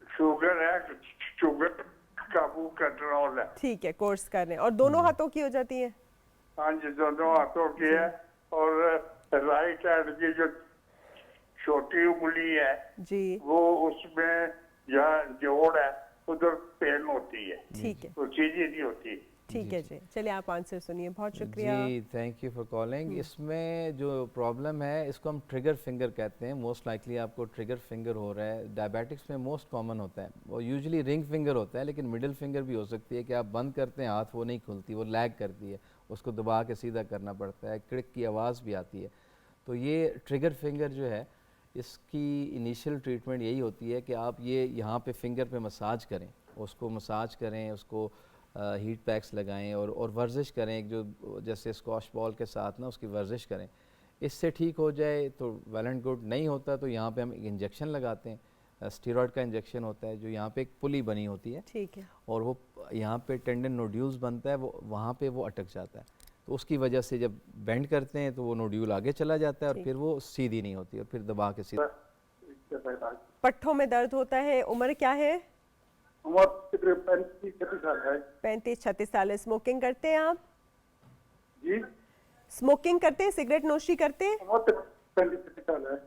शुगर है, शुगर काबू कंट्रोल है। ठीक है, कोर्स कर रहे हैं। और दोनों हाथों की हो जाती है? हाँ जी, दोनों हाथों की है। और राइट हैंड की जो छोटी उंगली है जी वो, उसमें जहाँ जोड़ है उधर पेन होती है, ठीक है, तो सीधी नहीं होती। ठीक है जी। चलिए आप आंसर सुनिए। बहुत शुक्रिया। जी थैंक यू फॉर कॉलिंग। इसमें जो प्रॉब्लम है इसको हम ट्रिगर फिंगर कहते हैं। मोस्ट लाइकली आपको ट्रिगर फिंगर हो रहा है। डायबिटिक्स में मोस्ट कॉमन होता है, वो यूजुअली रिंग फिंगर होता है, लेकिन मिडिल फिंगर भी हो सकती है कि आप बंद करते हैं हाथ, वो नहीं खुलती, वो लैग करती है, उसको दबा के सीधा करना पड़ता है, क्लिक की आवाज़ भी आती है। तो ये ट्रिगर फिंगर जो है, इसकी इनिशियल ट्रीटमेंट यही होती है कि आप ये यहाँ पे फिंगर पे मसाज करें, उसको मसाज करें, उसको हीट पैक्स लगाएं और वर्जिश करें, एक जो जैसे स्क्वाश बॉल के साथ ना उसकी वर्जिश करें। इससे ठीक हो जाए तो वेल एंड गुड, नहीं होता तो यहाँ पे हम एक इंजेक्शन लगाते हैं, स्टेरॉयड का इंजेक्शन होता है, जो यहाँ पे एक पुली बनी होती है ठीक है। और वो यहाँ पे टेंडन नोड्यूल्स बनता है, वो वहाँ पे वो अटक जाता है, तो उसकी वजह से जब बेंड करते हैं तो वो नोड्यूल आगे चला जाता है और ठीक। फिर वो सीधी नहीं होती और फिर दबा के सीधा। पट्ठों में दर्द होता है। उम्र क्या है? उम्र 35 साल है 35-36 साल है। स्मोकिंग करते हैं आप? जी। स्मोकिंग करते हैं, सिगरेट नोशी करते हैं? उम्र 35 साल है।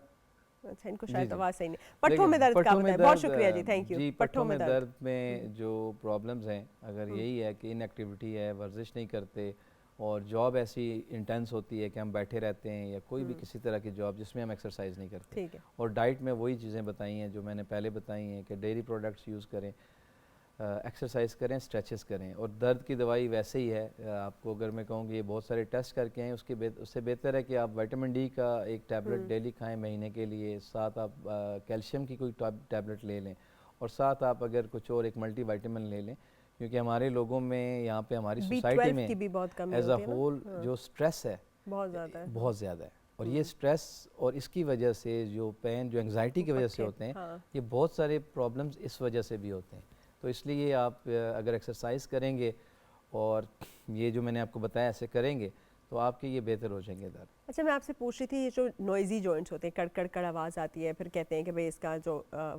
अच्छा, इनको जी, शायद जी। आवाज सही नहीं। पट्ठों देखिए, में दर्द का पट्ठों में बताएं। बहुत दर्द, शुक्रिया जी, थैंक यू। जी पट्ठों में दर्द में जो प्रॉब्लम्स हैं, अगर यही है कि इनएक्टिविटी है, वर्जिश नहीं करते और जॉब ऐसी इंटेंस होती है कि हम बैठे रहते हैं, या कोई भी किसी तरह की जॉब जिसमें हम एक्सरसाइज नहीं करते, ठीक है। और डाइट में वही चीज़ें बताई हैं जो मैंने पहले बताई हैं कि डेयरी प्रोडक्ट्स यूज़ करें, एक्सरसाइज करें, स्ट्रेचेस करें। और दर्द की दवाई वैसे ही है, आपको अगर मैं कहूँ कि ये बहुत सारे टेस्ट करके हैं, उससे बेहतर है कि आप विटामिन डी का एक टैबलेट डेली खाएं महीने के लिए, साथ आप कैल्शियम की कोई टैबलेट ले लें, और साथ आप अगर कुछ और एक मल्टी विटामिन ले लें, क्योंकि हमारे लोगों में यहाँ पे हमारी सोसाइटी B12 की भी में बहुत कमी एज अ होती है ना? होल हाँ। जो स्ट्रेस है बहुत ज़्यादा है। बहुत ज़्यादा है। और ये स्ट्रेस और इसकी वजह से जो पेन, जो एंग्जाइटी की वजह से होते हैं, हाँ। ये बहुत सारे प्रॉब्लम्स इस वजह से भी होते हैं। तो इसलिए आप अगर एक्सरसाइज करेंगे और ये जो मैंने आपको बताया ऐसे करेंगे तो आपके ये बेहतर हो जाएंगे दर्द। अच्छा, मैं आपसे पूछ रही थी, ये जो नॉइजी जॉइंट्स होते हैं, कड़ कड़ आवाज़ आती है, फिर कहते हैं कि भाई इसका जो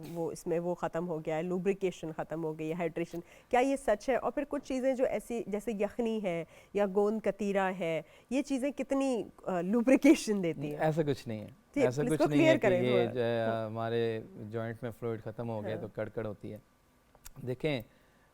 वो इसमें वो ख़त्म हो गया है, लुब्रिकेशन ख़त्म हो गई है, हाइड्रेशन, क्या ये सच है? और फिर कुछ चीज़ें जो ऐसी जैसे यखनी है या गोंद कतीरा है, ये चीज़ें कितनी लुब्रिकेशन देती हैं? ऐसा कुछ नहीं है, ठीक, ऐसा इसको कुछ नहीं है clear कि करें ये थोड़ा। जो है, हमारे जॉइंट में फ्लूइड ख़त्म हो गया तो कड़कड़ होती है। देखें,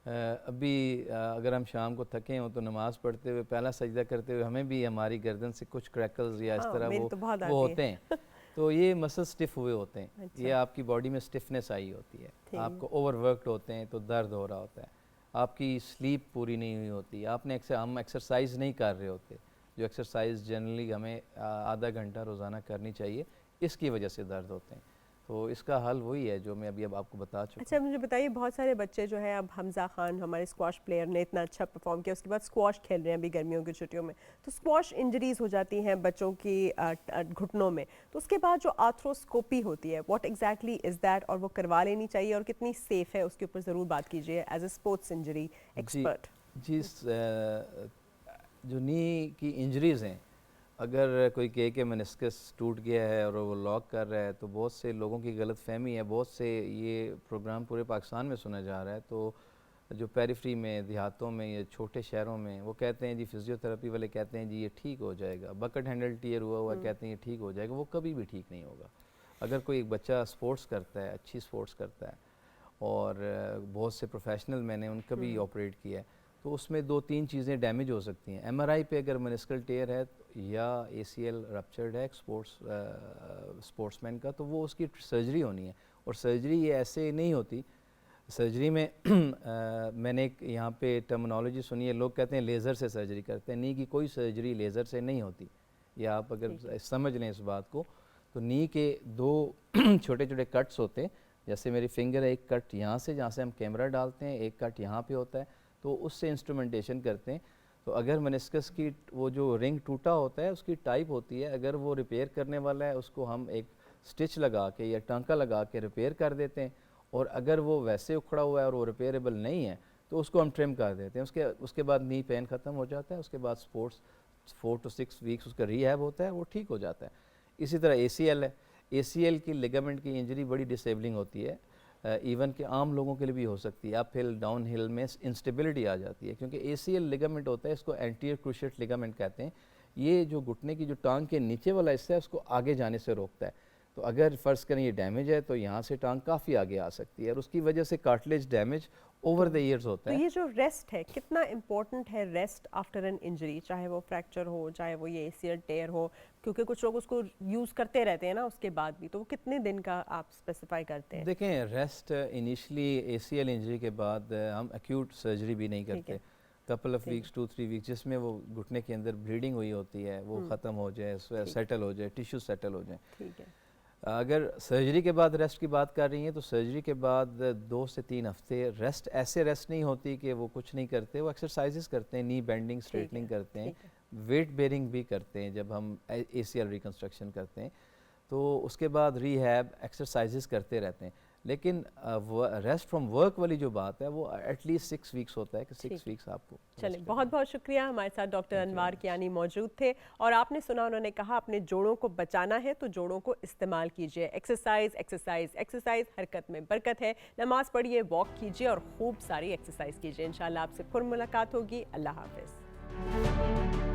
अभी अगर हम शाम को थके हों तो नमाज़ पढ़ते हुए पहला सजदा करते हुए हमें भी हमारी गर्दन से कुछ क्रैकल्स या इस तरह मेरी तो बहुत वो आती होते हैं। तो ये मसल स्टिफ हुए होते हैं, अच्छा। ये आपकी बॉडी में स्टिफनेस आई होती है, ठीक। आपको ओवरवर्कड होते हैं तो दर्द हो रहा होता है, आपकी स्लीप पूरी नहीं हुई होती, आपने हम एक्सरसाइज नहीं कर रहे होते, जो एक्सरसाइज जनरली हमें आधा घंटा रोज़ाना करनी चाहिए, इसकी वजह से दर्द होते हैं। तो इसका हल वही है जो मैं अभी अब आपको बता चुका हूँ। अच्छा, मुझे बताइए, बहुत सारे बच्चे जो है, अब हमजा खान हमारे स्क्वाश प्लेयर ने इतना अच्छा परफॉर्म किया, उसके बाद स्क्वाश खेल रहे हैं अभी गर्मियों की छुट्टियों में, तो स्क्वाश इंजरीज हो जाती हैं बच्चों की घुटनों में, तो उसके बाद जो आर्थ्रोस्कोपी होती है, व्हाट एग्जैक्टली इज दैट, और वो करवा लेनी चाहिए और कितनी सेफ है, उसके ऊपर ज़रूर बात कीजिए as a sports injury expert. जी, जो नी की इंजरीज़ हैं, अगर कोई कहे कि मेनिस्कस टूट गया है और वो लॉक कर रहा है, तो बहुत से लोगों की गलतफहमी है। बहुत से ये प्रोग्राम पूरे पाकिस्तान में सुना जा रहा है, तो जो पेरिफ्री में, देहातों में या छोटे शहरों में, वो कहते हैं जी फिजियोथेरेपी वाले कहते हैं जी ये ठीक हो जाएगा, बकेट हैंडल टीयर हुआ हुआ कहते हैं ये ठीक हो जाएगा। वो कभी भी ठीक नहीं होगा। अगर कोई एक बच्चा स्पोर्ट्स करता है, अच्छी स्पोर्ट्स करता है, और बहुत से प्रोफेशनल मैंने उनका भी ऑपरेट किया है, तो उसमें 2-3 चीज़ें डैमेज हो सकती हैं। एमआरआई पे अगर मेनिस्कल टेयर है या एसीएल रप्चर्ड है स्पोर्ट्समैन का, तो वो उसकी सर्जरी होनी है। और सर्जरी ये ऐसे नहीं होती। सर्जरी में मैंने एक यहाँ पे टर्मिनोलॉजी सुनी है, लोग कहते हैं लेज़र से सर्जरी करते हैं। नी की कोई सर्जरी लेज़र से नहीं होती। या आप अगर समझ लें इस बात को, तो नी के 2 छोटे छोटे कट्स होते हैं। जैसे मेरी फिंगर है, एक कट यहाँ से जहाँ से हम कैमरा डालते हैं, एक कट यहाँ पे होता है, तो उससे इंस्ट्रूमेंटेशन करते हैं। तो अगर मेनिस्कस की वो जो रिंग टूटा होता है उसकी टाइप होती है, अगर वो रिपेयर करने वाला है उसको हम एक स्टिच लगा के या टांका लगा के रिपेयर कर देते हैं। और अगर वो वैसे उखड़ा हुआ है और वो रिपेयरेबल नहीं है तो उसको हम ट्रिम कर देते हैं। उसके बाद नी पेन ख़त्म हो जाता है। उसके बाद 4 to 6 वीक्स उसका रिहैब होता है, वो ठीक हो जाता है। इसी तरह एसीएल है। एसीएल की लिगामेंट की इंजरी बड़ी डिसेबलिंग होती है, इवन कि आम लोगों के लिए भी हो सकती है। अप हिल डाउन हिल में इंस्टेबिलिटी आ जाती है, क्योंकि एसीएल लिगामेंट होता है, इसको एंटीरियर क्रूशिएट लिगामेंट कहते हैं। ये जो घुटने की जो टांग के नीचे वाला हिस्सा है उसको आगे जाने से रोकता है। तो अगर फ़र्ज़ करें ये डैमेज है तो यहाँ से टांग काफ़ी आगे आ सकती है, और उसकी वजह से cartilage damage over the years होता है। तो ये जो रेस्ट है, कितना इम्पोर्टेंट है रेस्ट आफ्टर एन इंजरी, चाहे वो फ्रैक्चर हो, चाहे वो ये एसीएल टेयर हो, क्योंकि कुछ लोग उसको यूज़ करते रहते हैं ना उसके बाद भी, तो वो कितने दिन का आप स्पेसिफाई करते हैं? देखें, रेस्ट इनिशियली एसीएल इंजरी के बाद हम एक्यूट सर्जरी भी नहीं करते। कपल ऑफ वीक्स, 2-3 वीक्स, जिसमें वो घुटने के अंदर ब्लीडिंग हुई होती है वो ख़त्म हो जाए, सेटल हो जाए, टिश्यू सेटल हो जाए। ठीक है। अगर सर्जरी के बाद रेस्ट की बात कर रही हैं, तो सर्जरी के बाद 2 से 3 हफ्ते रेस्ट, ऐसे रेस्ट नहीं होती कि वो कुछ नहीं करते, वो एक्सरसाइजेस करते हैं, नी बेंडिंग, स्ट्रेटनिंग करते हैं, वेट बेयरिंग भी करते हैं। जब हम एसीएल रिकंस्ट्रक्शन करते हैं तो उसके बाद रिहैब एक्सरसाइजेस करते रहते हैं। लेकिन रेस्ट फ्रॉम वर्क वाली जो बात है वो एटलीस्ट 6 वीक्स होता है कि 6 वीक्स आपको। चलिए, बहुत बहुत शुक्रिया। हमारे साथ डॉक्टर अनवार कियानी मौजूद थे, और आपने सुना उन्होंने कहा अपने जोड़ों को बचाना है तो जोड़ों को इस्तेमाल कीजिए। एक्सरसाइज एक्सरसाइज एक्सरसाइज, हरकत में बरकत है। नमाज पढ़िए, वॉक कीजिए और खूब सारी एक्सरसाइज कीजिए। इंशाल्लाह आपसे फिर मुलाकात होगी। अल्लाह हाफिज़।